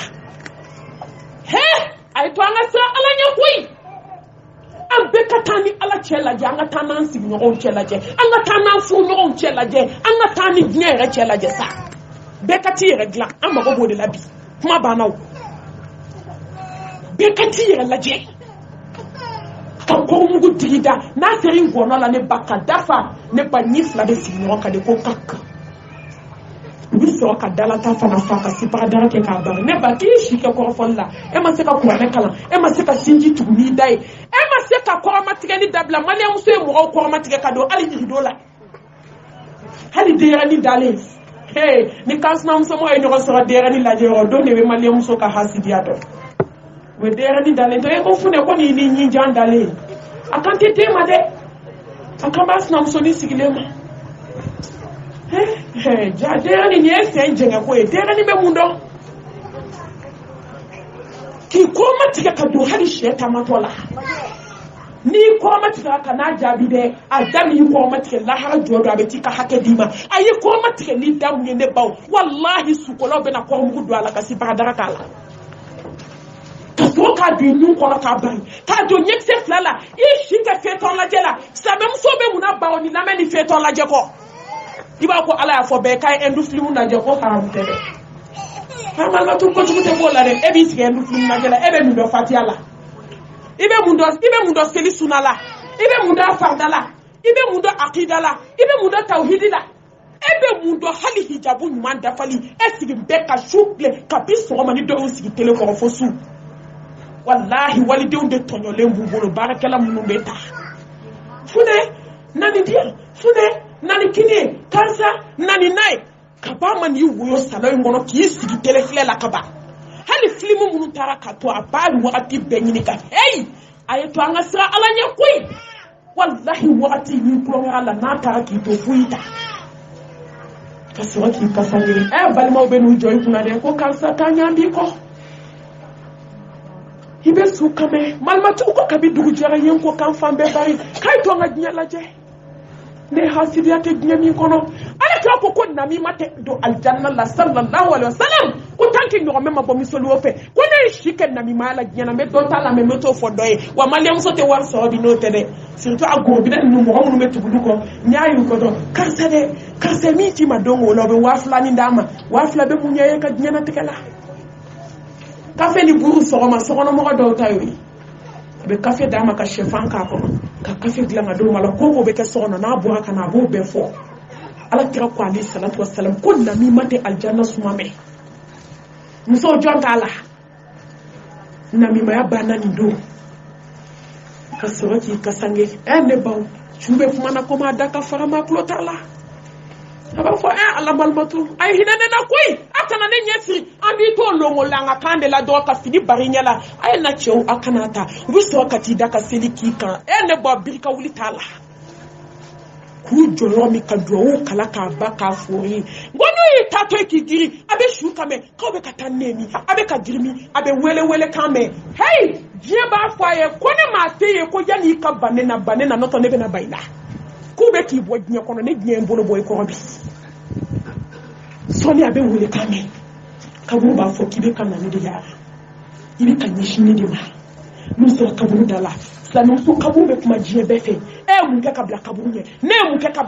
he a ye to an ka siran ala ɲɛ koyi an bɛɛ ka taa ni ala cɛ lajɛ an ka taa n'an sigiɲɔgɔnw cɛ lajɛ an ka taa n'an furuɲɔgɔnw cɛ lajɛ an ka taa ni diɲɛ yɛrɛ cɛ lajɛ sa bɛɛ ka t'i yɛrɛ dilan an mago b'o de la bi kuma banna o bɛɛ ka t'i yɛrɛ lajɛ ka kɔrɔmugu digi da n'a sera i ngɔnɔ la ne ba ka dafa ne ba ni fila bɛ sigi ɲɔgɔn kan de ko ka kan u bɛ sɔrɔ ka dalata fana fa ka siparadara kɛ k'a bari ne ba k'i si kɛ kɔrɔfɔli la e ma se ka kuranɛ kalan e ma se ka sinji tugu n'i da ye e ma se ka kɔrɔmatigɛli dabila maliyɛnmuso ye mɔgɔw kɔrɔmatigɛ ka don hali jigido la hali denyɛrɛni dalen ni kansinamusomɔgɔ ye ɲɔgɔn sɔrɔ denyɛrɛni lajɛ yɔrɔ don de bɛ maliyɛnmuso ka hasidiya dɔn u bɛ denyɛrɛni dalen to e ko funɛ ko nin ni ɲinjan dalen a kan tɛ den ma dɛ a kan b'a sinamusonin sigilen ma ja denyɛrɛni nin ye sen jɛngɛ ko ye denyɛrɛni bɛ mun dɔn k'i kɔrɔmatigɛ ka don hali sɛ taamatɔ la n'i kɔrɔmatigɛ ka n'a jaabi dɛ a da min y'i kɔrɔmatigɛ lahara jɔ don a bɛ t'i ka hakɛ d'i ma a ye kɔrɔmatigɛ ni da mun ye ne baw wallahi sukɔlɔw bɛna kɔrɔmugu don a la ka siparadara k'a la ka sɔrɔ k'a don i nun kɔrɔ k'a bari k'a don ɲɛkisɛ 2 la i si tɛ fɛntɔn lajɛ la silamɛmuso bɛ mun na bawo ni lamɛn ni fɛntɔn lajɛ kɔ i b'a ko ala y'a fɔ bɛɛ k'a ye hindu filimu lajɛ ko haramu tɛ dɛ haramatu kojugu tɛ b'o la dɛ e b'i sigi hindu filimu lajɛ la e bɛ mun dɔn fatiya la i bɛ mun dɔn seli suna la i bɛ mun dɔn farida la i bɛ mun dɔn akida la i bɛ mun dɔn tawhidi la e bɛ mun dɔn hali hijabu ɲuman dafali e sigi bɛɛ ka su tile kabi sɔgɔma ni dɔw sigi tele kɔrɔ fo su wallahi walidenw de tɔɲɔlen b'u bolo baarakɛla minnu bɛ taa funɛ nani diya funɛ nani kini karisa nani n'a ye ka ba ma n'i woyo salon in kɔnɔ k'i sigi tele filɛ la ka ban hali filimu minnu taara ka to a b'a wagati bɛɛ ɲini ka heyi a ye to an ka siran ala ɲɛ koyi wallahi wagati y'i tulonkɛ la n'a taara k'i to foyi ta ka sɔrɔ k'i kasa ɲini balimaw bɛ n'u jɔ i kunna dɛ ko karisa k'an ɲan b'i kɔ i bɛ su kamɛ malimatigiw ko kabi dugu jɛra ye n ko k'an fan bɛɛ bari k'a ye to an ka diɲɛ lajɛ ne hasidiya tɛ diɲɛ min kɔnɔ ala kira ko namima tɛ don aljanna la sallallahu alaihi wasallam ko tant que ɲɔgɔnmɛ ma bɔ miseliw fɛ ko ne ye si kɛ namimaya la diɲɛ na n bɛ dɔ t'a la mɛ n bɛ t'o fɔ dɔ ye wa maliyɛnmuso tɛ wari sɔrɔ bi n'o tɛ dɛ surtout a gorobinɛ ninnu mɔgɔ minnu bɛ tugu du kɔ n y'a y'u kɔ dɔn karisa min ci ma don o la o bɛ 2000 nin d'a ma 2000 bɛ mun ɲɛ ye ka diɲɛnatigɛ la kafe ni buru sɔgɔma sɔgɔnɔmɔgɔ dɔw ta y'o ye a bɛ kafe d'a ma ka sɛfan k'a kɔnɔ ka kafe dilan ka d'o ma la ko bɛ kɛ so kɔnɔ n'a bɔra ka na a b'o bɛɛ fɔ ala kira ko alayhi salatu wasalam ko namima tɛ aljanna suma mɛ musow jɔn t'a la namimaya banna nin don ka sɔrɔ k'i kasange ne baw su bɛ kuma na komi a da ka fara ma tulo t'a la a b'a fɔ ala balimatu a ye hinɛ ne na koyi a kana ne ɲɛsiri an b'i to longo la an ka kan de la dɔrɔn ka fini bari ɲɛ la a ye na cɛw a kana ta u bɛ sɔrɔ ka t'i da ka seli k'i kan ne ba birika wuli t'a la k'u jɔyɔrɔ min ka duwawu kala k'a ba k'a fɔ ye ngo n'o ye taatɔ ye k'i giri a bɛ su kan mɛn k'aw bɛ ka taa ne min a bɛ ka giri min a bɛ wele kan mɛn hey diɲɛ b'a fɔ a ye ko ne maa tɛ ye ko yanni i ka ban ne na n'o tɛ ne bɛna ba i la k'u bɛ k'i bɔ diɲɛ kɔnɔ ne diɲɛ ye n bolo bɔ i kɔrɔ bi sɔɔni a bɛ wele kan mɛn kaburu b'a fɔ k'i bɛ ka na ne de yara i bɛ ka ɲɛsin ne de ma n'u sera kaburu da la silamɛmuso kaburu bɛ kuma diɲɛ bɛɛ fɛ e ye mun kɛ ka bila kaburu ɲɛ ne ye mun kɛ ka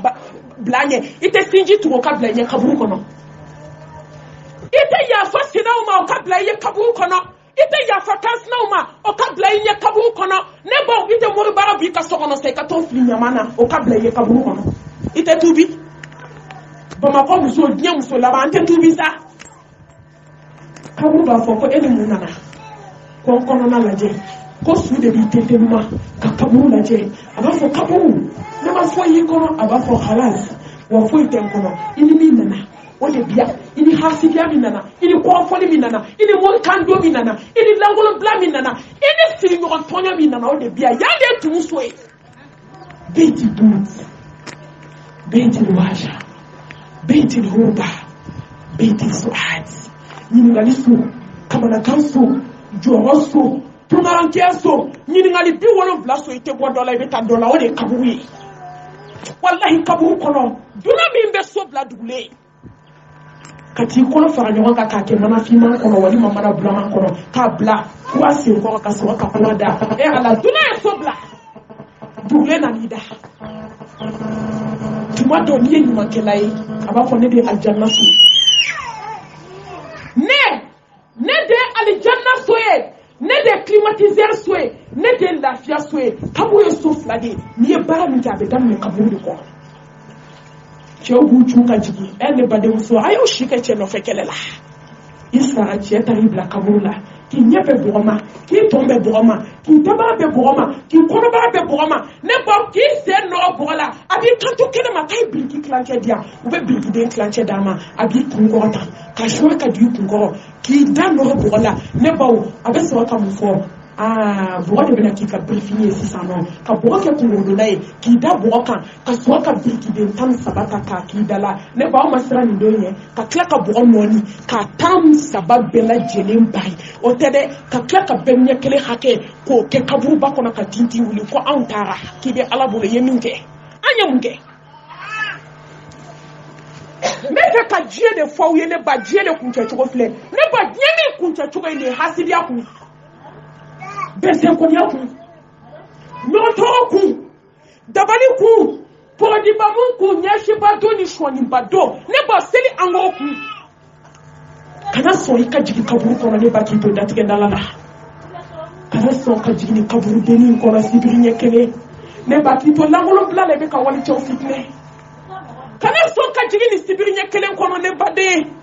bila ɲɛ i tɛ sinji tugu o ka bila ɲɛ kaburu kɔnɔ i tɛ yafa sinaw ma o ka bila i ye kaburu kɔnɔ i tɛ yafa kansinaw ma o ka bila i ɲɛ kaburu kɔnɔ ne baw i tɛ moribara b'i ka so kɔnɔ sa i ka t'o fili ɲaman na o ka bila i ye kaburu kɔnɔ i tɛ tuubi bamakɔ muso diɲɛ muso laban an tɛ tuubi sa kaburu b'a fɔ ko e ni mun nana ko n kɔnɔna lajɛ ko su de b'i tɛntɛnuma ka kaburu lajɛ a b'a fɔ kaburu ne ma fɔ y'i kɔnɔ a b'a fɔ halas wa foyi tɛ n kɔnɔ i ni min nana o de bi yan i ni hasidiya min nana i ni kɔrɔfɔli min nana i ni morikando min nana i ni lankolonbila min nana i ni sigiɲɔgɔn tɔɲɔ min nana o de bi yan yan de ye tumu so ye beiti dut beiti waja beiti huba beiti suad ɲininkali so kamanagan so jɔyɔrɔ so tunarankɛ so ɲininkali 70 so i tɛ bɔ dɔ la i bɛ taa dɔ la o de ye kaburu ye walahi kaburu kɔnɔ dunan min bɛ so bila dugulen ka t'i kɔnɔ fara ɲɔgɔn kan k'a kɛ manafinman kɔnɔ walima mana bulaman kɔnɔ k'a bila kuwa sen kɔrɔ ka sɔrɔ ka kuma da ala dunan ye so bila dugulen nan'i da tuma dɔ n'i ye ɲumankɛla ye a b'a fɔ ne de ye alijanna so ne de ye alijanna so ye ne de climatiseur so ye ne de lafiya so ye kaburu ye so 2 de ye n'i ye baara min kɛ a bɛ daminɛ kaburu de kɔnɔ cɛw b'u cun ka jigin ne badenmuso a y'o si kɛ cɛ nɔfɛ kɛlɛ la i sara cɛ ta i bila kaburu la k'i ɲɛ bɛ bɔgɔma k'i tɔn bɛ bɔgɔma k'i dabara bɛ bɔgɔma k'i kɔnɔbara bɛ bɔgɔma ne bɔ k'i sen nɔgɔ bɔgɔ la a b'i kanto kɛnɛ ma k'a ye biriki tilancɛ di yan u bɛ birikiden tilancɛ d'a ma a b'i kunkɔrɔ ta ka suwa ka di i kunkɔrɔ k'i da nɔgɔ bɔgɔ la ne baw a bɛ sɔrɔ ka mun fɔ bɔgɔ de bɛna k'i ka birifini ye sisan nɔ ka bɔgɔ kɛ kunkolona ye k'i da bɔgɔ kan ka sɔrɔ ka birikiden 13 ta k'a k'i da la ne baw ma siran nin don ye ka tila ka bɔgɔ nɔɔni ka 13 bɛɛ lajɛlen bari o tɛ dɛ ka tila ka bɛɛ ɲɛ kelen hakɛ k'o kɛ kaburuba kɔnɔ ka tintin wuli ko anw taara k'i bɛ ala bolo ye min kɛ an ye mun kɛ ne fɛ ka diɲɛ de fɔ aw ye ne ba diɲɛ de kuncɛ cogo filɛ ne ba diɲɛ min kuncɛ cogo ye nin ye hasidiya kun bɛnsɛnkoniya kun ɲɔgɔntɔrɔ kun dabali kun pɔgɔdibamu kun ɲɛsibadon ni sɔnibadon ne ba seli an k'o kun kana sɔn i ka jigin kaburu kɔnɔ ne ba k'i to datigɛdala la kana sɔn ka jigin ni kaburu dennin kɔnɔ sibiri ɲɛ kelen ne ba k'i to lankolonbila la i bɛ ka walicɛw fitinɛ kana sɔn ka jigin ni sibiri ɲɛ kelen kɔnɔ ne baden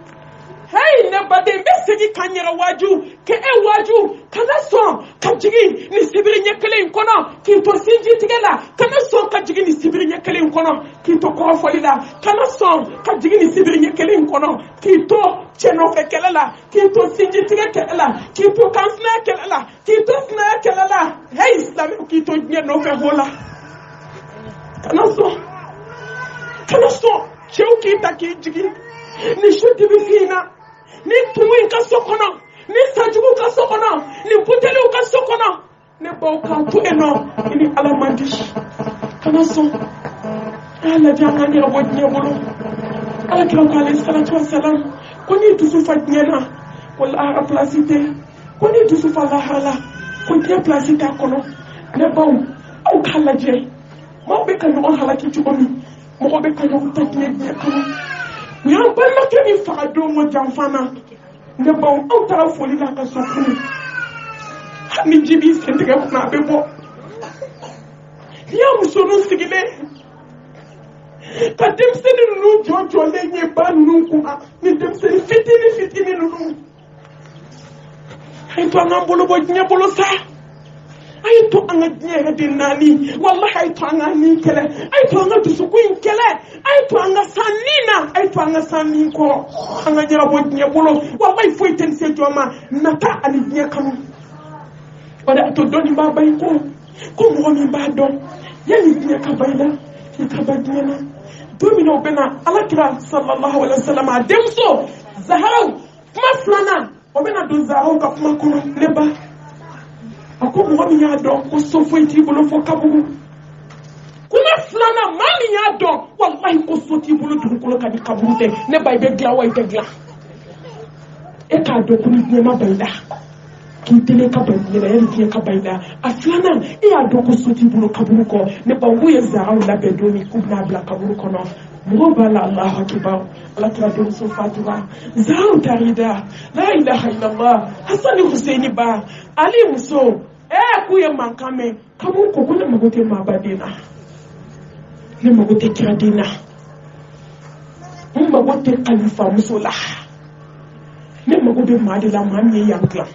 hey ne baden n bɛ segin ka n yɛrɛ waaju ka e waaju kana sɔn ka jigin ni sibiri ɲɛ kelen in kɔnɔ k'i to sinji tigɛ la kana sɔn ka jigin ni sibiri ɲɛ kelen in kɔnɔ k'i to kɔrɔfɔli la kana sɔn ka jigin ni sibiri ɲɛ kelen in kɔnɔ k'i to cɛ nɔfɛ kɛlɛ la k'i to sinji tigɛ kɛlɛ la k'i to kansinaya kɛlɛ la k'i to sinaya kɛlɛ la hey silamɛw k'i to diɲɛ nɔfɛ ho la kana sɔn cɛw k'i ta k'i jigin ni su dibi f'i na ni tumu in ka so kɔnɔ ni sajugu ka so kɔnɔ ni buteliw ka so kɔnɔ ne baw k'an to yen nɔ i ni ala man di kana sɔn a lajɛ an k'an yɛrɛ bɔ diɲɛ bolo alakira ko alayhi salatu wasalam ko n'i dusu fa diɲɛ na ko lahara pilasi tɛ ko n'i dusu fa lahara la ko diɲɛ pilasi t'a kɔnɔ ne baw aw k'a lajɛ maaw bɛ ka ɲɔgɔn halaki cogo min mɔgɔ bɛ ka ɲɔgɔn ta diɲɛ kɔnɔ u y'an balimakɛ min faga don o janfan na ne baw aw taara foli la ka so kunu hali ni ji b'i sen tigɛ kunna a bɛ bɔ n'i y'a musoninw sigilen ka denmisɛnnin ninnu jɔjɔlen ye ba ninnu kunna ni denmisɛnnin fitinin ninnu a ye to an k'an bolo bɔ diɲɛ bolo sa a ye to an ka diɲɛ yɛrɛ de naani walahi a ye to an ka nin kɛlɛ a ye to an ka dusukun in kɛlɛ a ye to an ka san nin na a ye to an ka san nin kɔrɔ an ka ɲɛnabɔ diɲɛ bolo walahi foyi tɛ se jɔ ma nata ani diɲɛ kanu o de y'a to dɔnni b'a ba i kɔrɔ ko mɔgɔ min b'a dɔn yanni diɲɛ ka ba i la itabadina domino bena alakira sallallahu alaihi wasallam ademso Zahra kuma flana obena do Zahra ka kuma kono neba ako mo mi ya do ko so fo iti bolo fo kabugu kuma flana mami ya do wallahi ko so ti bolo dun ko ka di kabugu te ne bay be gla way te gla e ka do ko ni ma bayda ki tele ka bayda ya ni ka bayda a flana e ya do ko so ti bolo kabugu ko ne ba wo ye Zahra la be do mi ku na bla kabugu ko no mo bala Allah akbar la tradu so fatima Zahra tarida la ilaha illallah Hassan Hussein ba Ali Muso kuye mankame kamu ko kuna magote mabadina ne magote kiradina magote khalifa musula ne magote madila mami yankla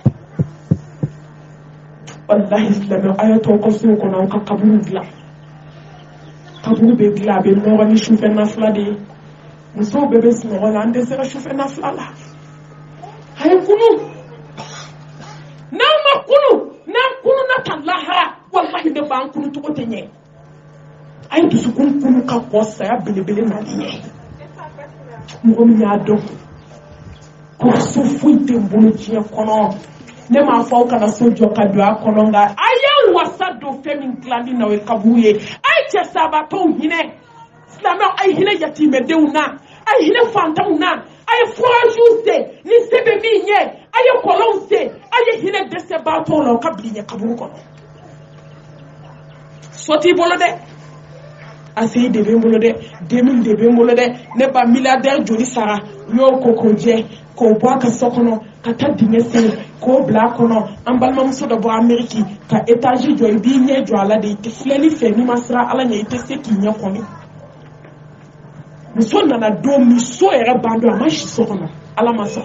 wallahi islam ayato ko so ko na ka kaburu be gla be no ni shufe na flade muso bebe sino wala ande sera shufe na flala hay kunu na talaha wallahi de ban kunu to tenye ay du su kunu ka ko sa ya belebele na liye mo mi ado ko so fuite mbulu tie kono ne ma fa ka na sojo ka do akono nga aya wasado femi glandi na we kabuye ay che sabato hine slama ay hine yatime deuna ay hine fantauna ay forajuste ni sebe minye ay kolonse ay hine dese bato lo kabliye kaburu kono soti bolo de asei de bembolo de 2000 de bembolo de ne ba milliardaire joli sara yo kokoje ko boaka sokono kata dinese ko bla kono ambalma muso do bo ameriki ka étage jo bi nye jo ala de tifleli fe ni masra ala nye tese ki nye kono muso nana do mi so era bando amashi sokono ala maso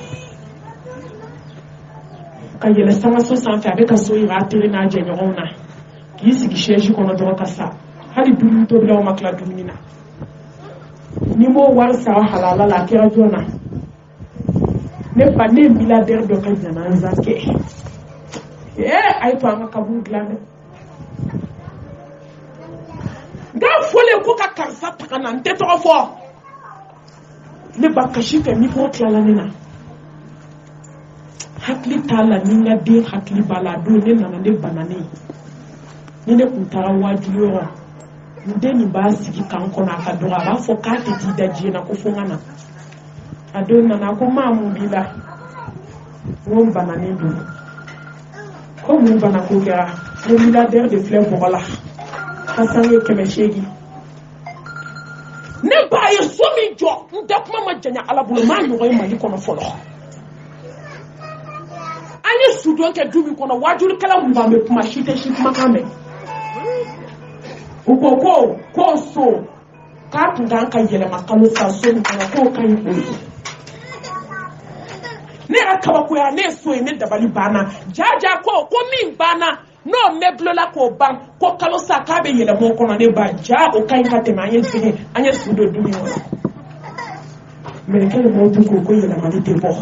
ka yele sama so sanfe avec so ira tere na je nyona ki sigi sheji kono do kasa hali dum to bla makla dumina ni mo war sa halala la kera jona ne pa ne milliardaire do ka jana zake ay to anga kabu glane ga fole ko ka karsa takana nte to fo ne ba kashika mi ko klala nena hakli tala ninga de hakli balado ne nana de banane ni ne kuntara wajuyo ndeni ba sigi kanko na kadora ba fo ka te ti daji na ko fongana adona na ko mamu bila won banane do ko mun bana ko ga le milliardaire de fleurs bola kasange kemeshegi ne ba ye somi jo ndakuma majanya ala bulu ma no e mali kono folo ani sudon ke dumi kono wajulu kala mba me kuma shite shi kuma kame ko so ka tunda kan yele makalo sa so ni ko kan ko ne akaba ko ya ne so ne dabali bana jaja ko min bana no meblola ko ban ko kalo sa ka be yele mo kono ne ba ja o kan ka te manye sine anya sudo dumi wala me kele mo tu ko yele mali te bo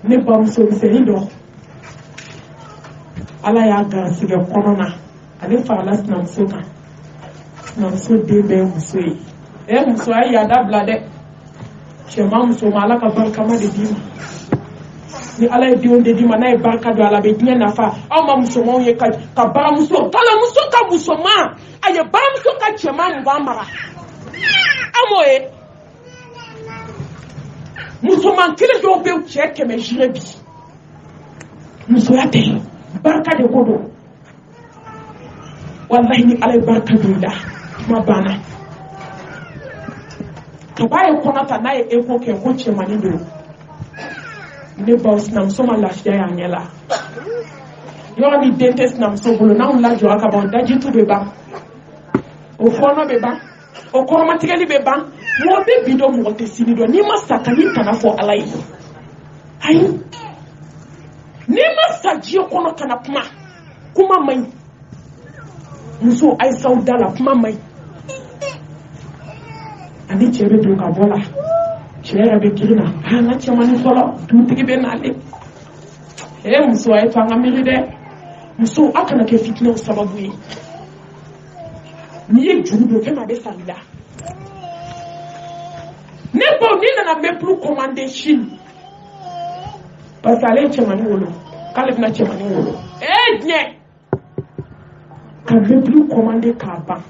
ne ba so se ndo ala ya ga sige corona ale fa la snam soka na so de be muso yi muso ay ya da blade chema muso mala ka barka ma de dima ni ala di on de dima na e barka do ala be dina na fa aw ma muso mo ye ka ba muso kala muso ka muso ma aye ba muso ka chema ngwa mara amoe muso man kile do be che ke me jire bi muso ya te barka de kodo wallahi ni alay barka dula ma bana kabaye konata na e ko ke ko che mani do ne boss nam so ma lafiya ya ngela yo ni dentist nam so bolo na la jo aka bon daji tu be ba o fono be ba o ko ma tigeli be ba mo be bido mo te sini do ni masaka ni kana fo alai ai ni masaji kono kana kuma mai muso ay saudala kuma mai ani chebe do ka bola chera be kirina ana chamani solo tutigi be nale muso ay fanga miri de muso akana ke fitna sababu yi n'i ye juru don fɛn ma a bɛ sa i la ne baw n'i nana meuble commander Chine parce que ale ye cɛmannin wolo k'ale bɛna cɛmannin wolo diɲɛ ka meuble commander k'a ban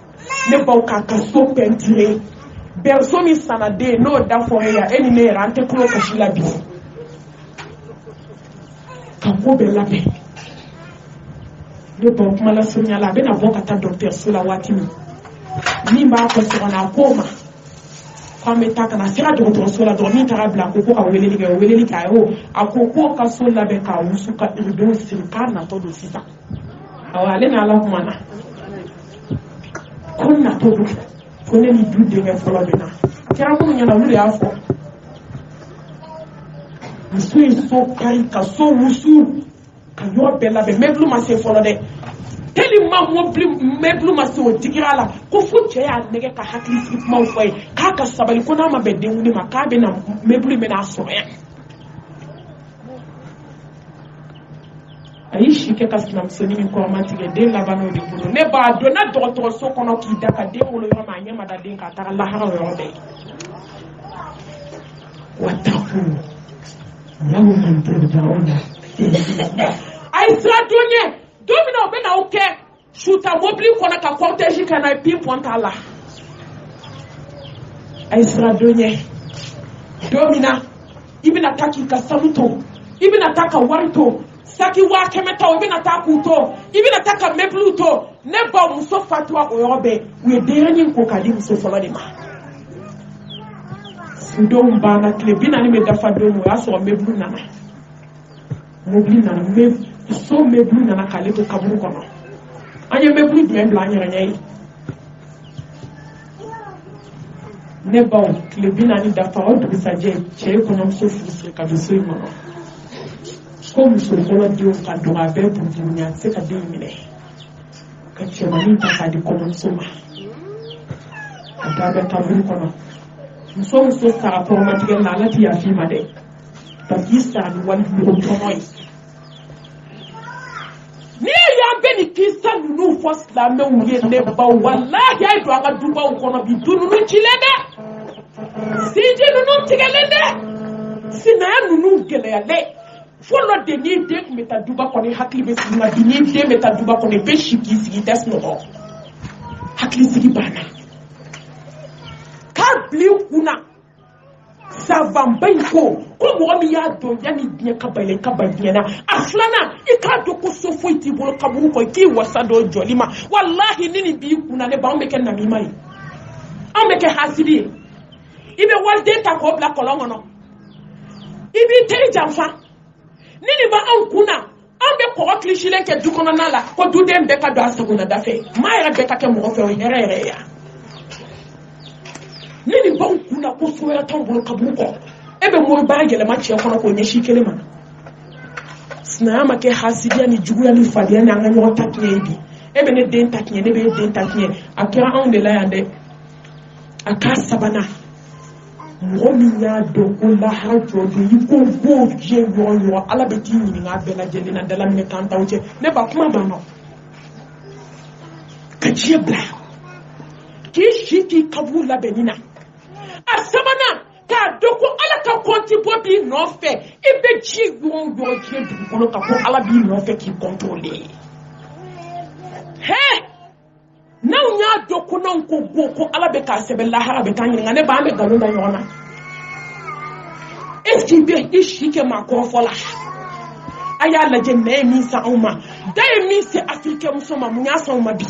ne baw k'a ka so peinturer berceau min sanna den n'o da fɔra yan e ni ne yɛrɛ an tɛ tulo kasi la bi ka ko bɛɛ labɛn ne baw kuma la surunya la a bɛna bɔ ka taa dɔgɔtɔrɔso la waati min b'a fɔ so kɔnɔ a ko ma k'an bɛ taa ka na sera dɔgɔtɔrɔso la dɔrɔn min taara bila ko ka weleli kɛ o weleli kɛ a ko k'o ka so labɛn k'a wusu ka rideau siri k'a natɔ don sisan awɔ ale ni ala kuma na ko natɔ don ko ne ni du denkɛ fɔlɔ bɛ na kɛra minnu ɲɛna olu de y'a fɔ muso ye so kari ka so wusu ka yɔrɔ bɛɛ labɛn meuble ma se fɔlɔ dɛ tellement meuble ma se o digira la ko fo cɛ y'a nɛgɛ ka hakili sigi kumaw fɔ ye k'a ka sabali ko n'a ma bɛn denkundi ma k'a bɛna meuble bɛna sɔrɔ yan a y'i si kɛ ka sinamusonin min kɔrɔma tigɛ den laban'o de bolo ne b'a dɔn na dɔgɔtɔrɔso kɔnɔ k'i da ka den wolo yɔrɔ ma a ɲɛ ma da den k'a taga lahara o yɔrɔ bɛɛ wataku yawu man turja'una a ye sira don ye don min na o bɛ na o kɛ suta mobili kɔnɔ ka cortège kɛ na ye pinpoint t'a la a ye sira don ye don min na i bɛna taa k'i ka sanu to i bɛna taa ka wari to saki 100 ta o bɛna taa k'u to i bɛna taa ka meuble to ne ba muso fatura o yɔrɔ bɛɛ u ye denyɛrɛnin ko k'a di muso fɔlɔ de ma denw banna tile 40 bɛ dafa don o y'a sɔrɔ meuble nana mobili nana so meuble nana k'ale to kaburu kɔnɔ an ye meuble jumɛn bila an yɛrɛ ɲɛ ye ne baw tile 40 dafa o dugusajɛ cɛ ye kɔɲɔmuso furu siri ka don so in kɔnɔ ko muso fɔlɔ denw ka dɔgɔ a bɛɛ buruburu a tɛ se ka den minɛ ka cɛmannin ta k'a di kɔɲɔmuso ma a da bɛ kaburu kɔnɔ muso sara kɔrɔmatigɛ la ala tɛ yafa i ma dɛ parce que i sara ni wali tɔnɔ ye n'i y'an bɛ nin kisa ninnu fɔ silamɛw ye ne baw walahi a ye don an ka dubaw kɔnɔ bi du ninnu cilen dɛ sinji ninnu tigɛlen dɛ sinaya ninnu gɛlɛyalen fɔlɔ de n'i den tun bɛ taa duba kɔnɔ hakili bɛ sigi nka bi n'i den bɛ taa duba kɔnɔ i bɛ si k'i sigi i tɛ sunɔgɔ hakili sigi banna k'a bila i kunna savanba in ko mɔgɔ min y'a dɔn yanni diɲɛ ka bɛlɛ ka ban diɲɛ na a filanan i k'a dɔn ko so foyi t'i bolo kaburu kɔ i k'i wasa dɔ jɔli ma walahi ni nin b'i kunna ne ba anw bɛ kɛ namima ye anw bɛ kɛ hasidi ye i bɛ waliden ta k'o bila kɔlɔn kɔnɔ i b'i teri janfa ni nin ba anw kunna an bɛ kɔgɔ kilisilen kɛ du kɔnɔna la ko duden bɛɛ ka don a sagonada fɛ maa yɛrɛ bɛɛ ka kɛ mɔgɔ fɛ o hɛrɛ yɛrɛ ye yan ni nin baw kunna ko so wɛrɛ t'anw bolo kaburu kɔ e bɛ moribara yɛlɛma cɛ kɔnɔ k'o ɲɛsin kelen ma sinaya ma kɛ hasidiya ni juguya ni fadenya ni an ka ɲɔgɔn ta tiɲɛ ye bi e bɛ ne den ta tiɲɛ ne bɛ e den ta tiɲɛ a kɛra anw de la yan dɛ a k'a sabanan mɔgɔ min y'a dɔn ko lahara jɔdon i ko b'o diɲɛ yɔrɔ yɔrɔ ala bɛ t'i ɲininka a bɛɛ lajɛlen na dalaminɛ kan t'aw cɛ ne ba kuma banna ka diɲɛ bila k'i si k'i kaburu labɛnni na a sabanan k'a dɔn ko ala ka kɔnti bɔ b'i nɔfɛ i bɛ ji yɔrɔ yɔrɔ diɲɛ dugukolo kan ko ala b'i nɔfɛ k'i kɔntrɔle hɛ n'anw y'a dɔn ko n'anw ko bon ko ala bɛ k'a sɛbɛn lahara bɛ k'an ɲininka ne ba an bɛ nkalon da ɲɔgɔn na est-ce que bɛ i si kɛ maa kɔrɔfɔ la a y'a lajɛ nɛ ye min san anw ma da ye min se afirikɛ muso ma mun y'a san anw ma bi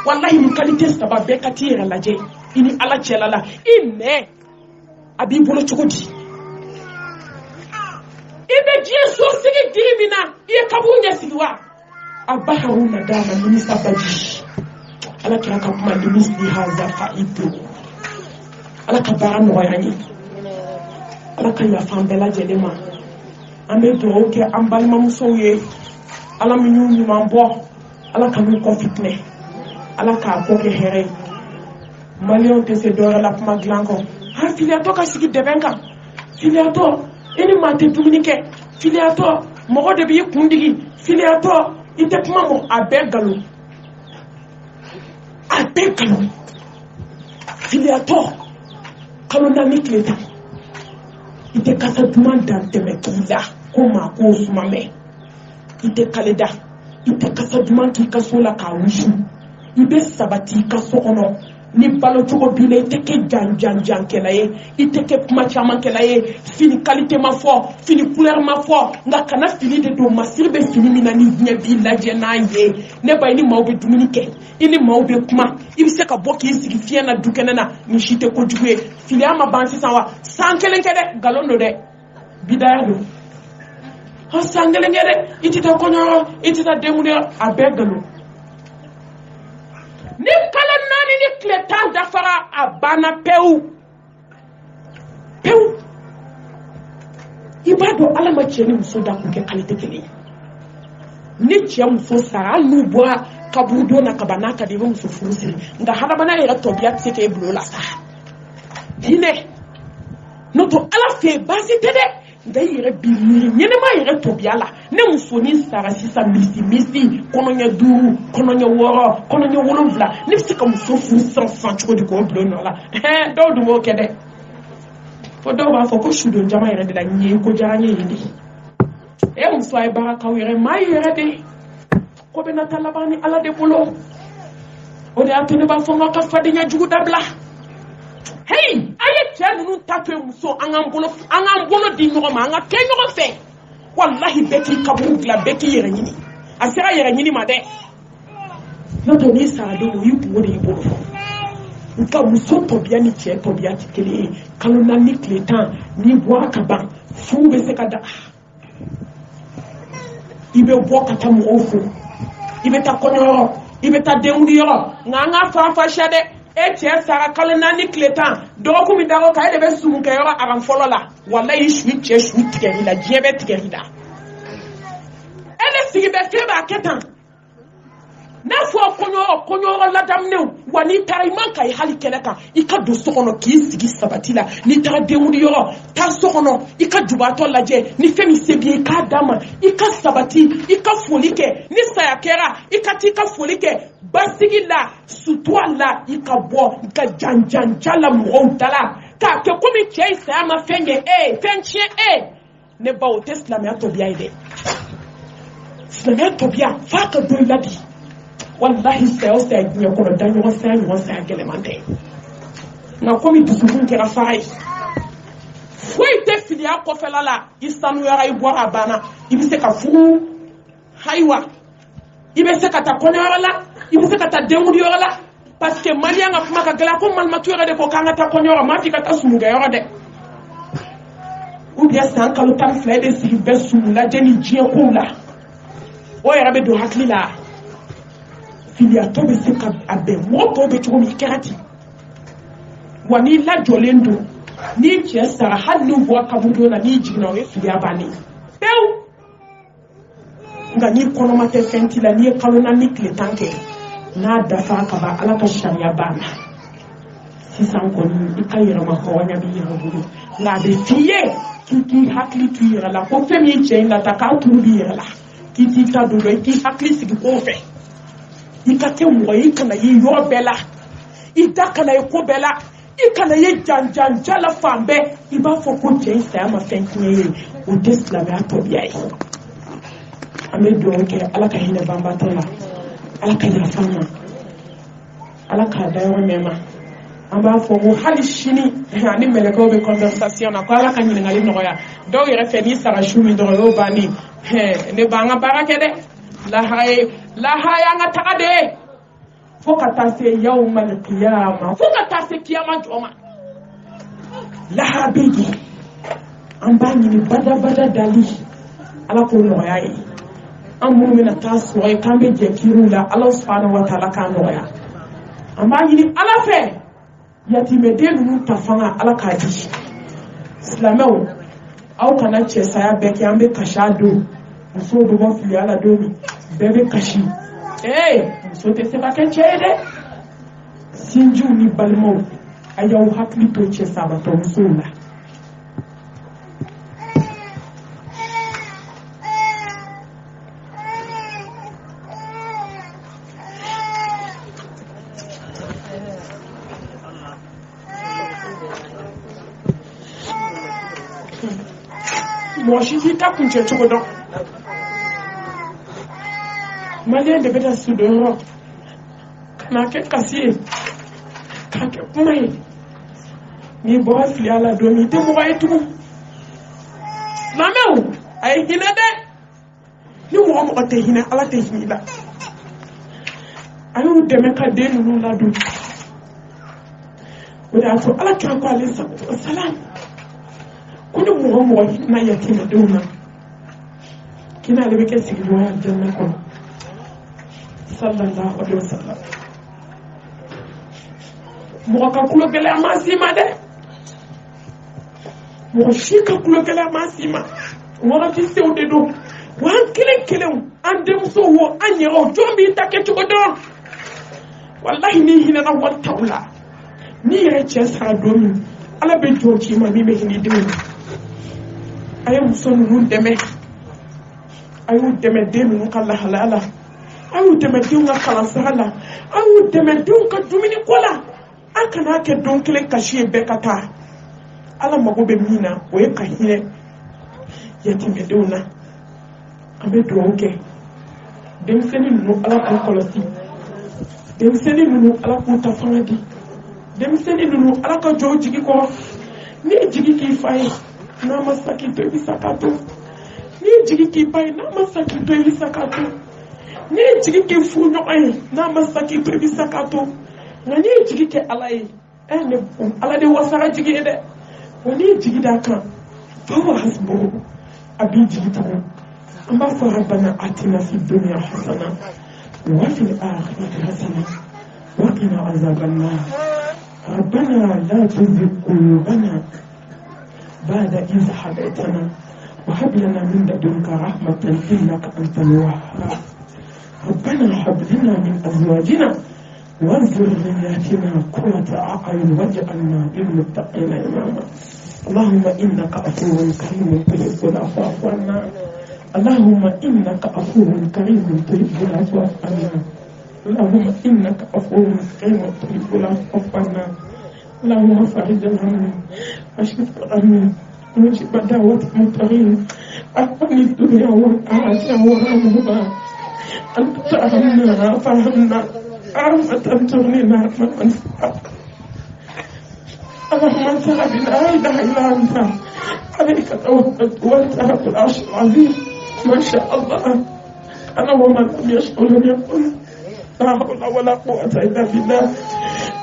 walahi nin qualité saba bɛɛ ka t'i yɛrɛ lajɛ i ni ala cɛla la i nɛ a b'i bolo cogo di i bɛ diɲɛ so sigi diri min na i ye kaburu ɲɛsigi wa a ba haruna dama nimisa baji ala kira ka kuma nimisi haza fa'idu ala ka baara nɔgɔya ye ala ka yafa an bɛɛ lajɛlen ma an bɛ dugawu kɛ an balimamusow ye ala min y'u ɲuman bɔ ala ka n'u kɔ fitinɛ ala k'a kɔ kɛ hɛrɛ ye maliyɛnw tɛ se dɔwɛrɛ la kuma dilan kɔ filiyatɔ ka sigi dɛbɛn kan filiyatɔ i ni maa tɛ dumuni kɛ filiyatɔ mɔgɔ de b'i kundigi filiyatɔ i tɛ kuma mɔ a bɛɛ nkalon bɛɛ kanu filiyatɔ kalo 4 tile tan i tɛ kasa duman dan tɛmɛ k'i la ko maa k'o suma mɛn i tɛ kale da i tɛ kasa duman k'i ka so la k'a wusu i bɛ sabati i ka so kɔnɔ ni balo cogo b'i la i tɛ kɛ janjankɛla ye i tɛ kɛ kuma camankɛla ye fini qualité ma fɔ fini couleur ma fɔ nka kana fini de don masiri bɛ fini min na ni diɲɛ b'i lajɛ n'a ye ne ba i ni maaw bɛ dumuni kɛ i ni maaw bɛ kuma i bɛ se ka bɔ k'i sigi fiɲɛ na du kɛnɛ na nin si tɛ kojugu ye filiya ma ban sisan wa san 1 kɛ dɛ nkalon don dɛ bidaya don san 1 kɛ dɛ i tɛ taa kɔɲɔyɔrɔ i tɛ taa denkundi a bɛɛ nkalon ni kalo 4 ni tile 10 dafara a banna pewu i b'a dɔn ala ma cɛ ni muso da kun kɛ qualité kelen ye ni cɛ muso sara hali n'u bɔra kaburu don na ka ban n'a ka di i bɛ muso furu siri nka hadamadenya yɛrɛ tɔbiya tɛ se k'e bila o la sa hinɛ n'o tɛ ala fɛ yen baasi tɛ dɛ nka i yɛrɛ b'i miiri ɲɛnɛma yɛrɛ tɔbiya la ne musonin sara sisan misi kɔnɔɲɛ 5 kɔnɔɲɛ 6 kɔnɔɲɛ 7 ne bɛ se ka muso furu san cogo di k'o bila o nɔ la dɔw dun b'o kɛ dɛ fo dɔw b'a fɔ ko sudon jama yɛrɛ de la ɲɛ ko diyara n ye yen de muso a ye baara k'aw yɛrɛ maa ye yɛrɛ de ko bɛ na taa laban ni ala de bolo o de y'a to ne b'a fɔ n ka fadenya jugu dabila hey a ye cɛ ninnu ta to muso an k'an bolo di ɲɔgɔn ma an ka kɛ ɲɔgɔn fɛ wallahi bɛɛ k'i kaburu dilan bɛɛ k'i yɛrɛ ɲini a sera yɛrɛ ɲini ma dɛ n'o tɛ n'i sara don o y'i kungo de y'i bolo nka muso tɔbiya ni cɛ tɔbiya tɛ kelen ye kalo 4 ni tile 10 n'i bɔra ka ban furu bɛ se ka da i bɛ bɔ ka taa mɔgɔw fo i bɛ taa kɔɲɔyɔrɔ i bɛ taa denkundi yɔrɔ nka an ka fan fasiya dɛ e cɛ sara kalo 4 ni tile 10 dɔgɔkun min dar'o kan e de bɛ sumukɛ yɔrɔ aran fɔlɔ la walayi i su cɛ su tigɛli la diɲɛ bɛ tigɛli la e de sigi bɛ fɛn b'a kɛ tan n'a fɔ kɔɲɔyɔrɔ ladaminɛw wa n'i taara i man ka i hali kɛnɛ kan i ka don so kɔnɔ k'i sigi sabati la n'i taara denkundi yɔrɔ taa so kɔnɔ i ka jubatɔ lajɛ ni fɛn min se b'i ye i k'a d'a ma i ka sabati i ka foli kɛ ni saya kɛra i ka t'i ka foli kɛ basigi la sutura la i ka bɔ ka janjanja la mɔgɔw da la k'a kɛ komi cɛ in saya ma fɛn kɛ fɛn tiɲɛ ne ba o tɛ silamɛya tɔbiya ye dɛ silamɛya tɔbiya f'a ka don i la di wallahi saya o saya diɲɛ kɔnɔ da ɲɔgɔn saya gɛlɛman tɛ nka komi dusukun kɛra fara ye foyi tɛ filiya kɔfɛla la i sanuyara i bɔra a banna i bɛ se ka furu hayiwa i bɛ se ka taa kɔɲɔyɔrɔ la i bɛ se ka taa denkundi yɔrɔ la parce que maliyɛn ka kuma ka gɛlɛn ko malimatu yɛrɛ de ko k'an ka taa kɔɲɔyɔrɔ maa f'i ka taa sumukɛyɔrɔ dɛ ou bien san kalo 12 e de sigi bɛɛ sumu lajɛ ni diɲɛ kow la o yɛrɛ bɛ don hakili la filiyatɔ bɛ se ka a bɛn mɔgɔ tɔw bɛ cogo min i kɛra ten wa n'i lajɔlen don n'i cɛ sara hali n'u bɔra kaburu don na n'i jiginna o ye filiya bannen pewu nka n'i kɔnɔma tɛ fɛn t'i la n'i ye kalo 4 ni tile 10 kɛ n'a dafara ka ban ala ka sariya banna sisan kɔni i ka yɛrɛma hɔrɔnya b'i yɛrɛ bolo nka a bɛ f'i ye k'i k'i hakili to i yɛrɛ la ko fɛn min cɛ in lata k'a turu b'i yɛrɛ la k'i t'i ta don dɔ i k'i hakili sigi k'o fɛ i ka kɛ mɔgɔ ye i kana ye yɔrɔ bɛɛ la i da kana ye ko bɛɛ la i kana ye janjanja la fan bɛɛ i b'a fɔ ko cɛ in saya ma fɛn tiɲɛ ye o tɛ silamɛya tɔbiya ye an bɛ dugawu kɛ ala ka hinɛ banbatɔ la ala ka yafa ma ala k'a da yɔrɔ mɛn ma an b'a fɔ ko hali sini ani mɛlɛkɛw bɛ conversation na ko ala ka ɲininkali nɔgɔya dɔw yɛrɛ fɛ n'i sara su min dɔrɔn y'o bannen ne b'an ka baara kɛ dɛ lahara y'an ka taga de fo ka taa se yawmal qiyama fo ka taa se kiyama jɔ ma lahara bɛ yen an b'a ɲini badabada dali ala k'o nɔgɔya ye an minnu bɛna taa sɔrɔ ye k'an bɛ jɛ kiriw la ala subhanahu wa ta'ala k'a nɔgɔya an b'a ɲini ala fɛ yatimɛden ninnu ta fanga ala k'a di silamɛw aw kana cɛ saya bɛɛ kɛ an bɛ kasi a don musow bɛ bɔ filiya la don min bɛɛ bɛ kasi muso tɛ se ka kɛ cɛ ye dɛ sinjiw ni balimaw a y'aw hakili to cɛ sabatɔ musow la mɔgɔ si t'i ta kuncɛ cogo dɔn maliyɛn de bɛ na su don yɔrɔ ka n'a kɛ kasi ye k'a kɛ kuma ye n'i bɔra fili a la don min i tɛ mɔgɔ ye tugun silamɛw a ye hinɛ dɛ ni mɔgɔ tɛ hinɛ ala tɛ hinɛ i la a y'u dɛmɛ ka den ninnu ladon o de y'a fɔ ala kira ko alayhi salatu wasalam ko ni mɔgɔ hinɛ yatimɛdenw na kina ale bɛ kɛ sigiɲɔgɔnya aljanna kɔnɔ sallallahu alaihi wasallam mɔgɔ ka kulo gɛlɛya ma s'i ma dɛ mɔgɔ si ka kulo gɛlɛya ma s'i ma wagati sew de don wa an kelen kelenw an denmuso wo an yɛrɛw jɔn b'i ta kɛ cogo dɔn wallahi ni hinɛna wari taw la ni yɛrɛ cɛ sara don min ala bɛ jɔ ci ma min bɛ hinɛ denw na a ye muso ninnu dɛmɛ a y'u dɛmɛ den ninnu ka lahalaya la a y'u dɛmɛ denw ka kalansara la a y'u dɛmɛ denw ka dumuni ko la an kana kɛ don kelen kasi ye bɛɛ ka taa ala mago bɛ min na o ye ka hinɛ yatimɛdenw na an bɛ dugawu kɛ denmisɛnnin ninnu ala k'u kɔlɔsi denmisɛnnin ninnu ala k'u ta fanga di denmisɛnnin ninnu ala ka jɔ u jigi kɔrɔ n'i ye jigi k'i fa ye n'a ma sa k'i to i bɛ sa k'a to n'i ye jigi k'i ba ye n'a ma sa k'i to i bɛ sa k'a to n'i ye jigi k'i furu ɲɔgɔn ye n'a ma sa k'i to i bɛ sa k'a to nka n'i ye jigi kɛ ala ye ala de wasara jigi ye dɛ wa n'i ye jigi d'a kan fahuwa hasbuhu a b'i jigi tugun an b'a fɔ rabbana atina fid dunya hasana wa fil akhirati hasana wa qina azaban nar rabbana la tuzigh qulubana ba'da idh hadaytana wa hab lana min ladunka rahmatan innaka antal wahhab ربنا هب لنا من أزواجنا وذرياتنا قرة أعين واجعلنا للمتقين إماما اللهم إنك عفو كريم تحب العفو فاعف عنا اللهم إنك عفو كريم تحب العفو فاعف عنا اللهم إنك عفو كريم تحب العفو فاعف عنا اللهم فرج الهم واشف الغم واشف دعوة المضطرين أحفظ الدنيا والآخرة وغمهما أنت فهمنا رحمة تغنينا من منفعة اللهم انت بنا لا إله إلا أنت عليك توكلت وأنت رب العرش العظيم ما شاء الله أنا ومن لم يشكر لم يقل لا حول ولا قوة إلا بالله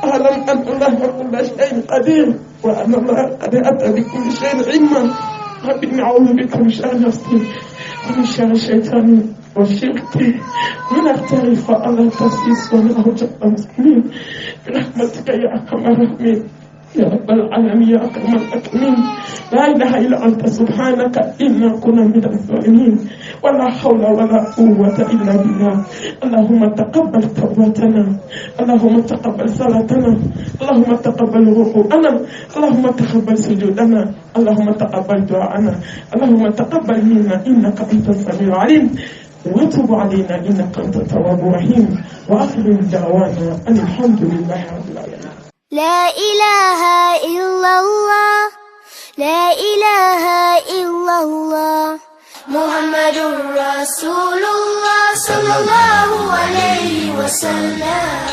أعلم أن الله كل شيء قدير وأن الله قد أتى بكل شيء علما رب أعوذ بك من شر نفسي ومن شر الشيطان وشركي من اختلف على التسيس ومن أوجب المسلمين برحمتك يا أرحم الراحمين يا رب العالمين يا أكرم الأكرمين لا إله إلا أنت سبحانك إنا كنا من الظالمين ولا حول ولا قوة إلا بالله اللهم تقبل توبتنا اللهم تقبل صلاتنا اللهم تقبل ركوعنا اللهم تقبل سجودنا اللهم تقبل دعاءنا اللهم تقبل منا إنك أنت السميع العليم وتب علينا إنك أنت التواب الرحيم وآخر دعوانا أن الحمد لله رب العالمين لا إله إلا الله لا إله إلا الله محمد رسول الله صلى الله عليه وسلم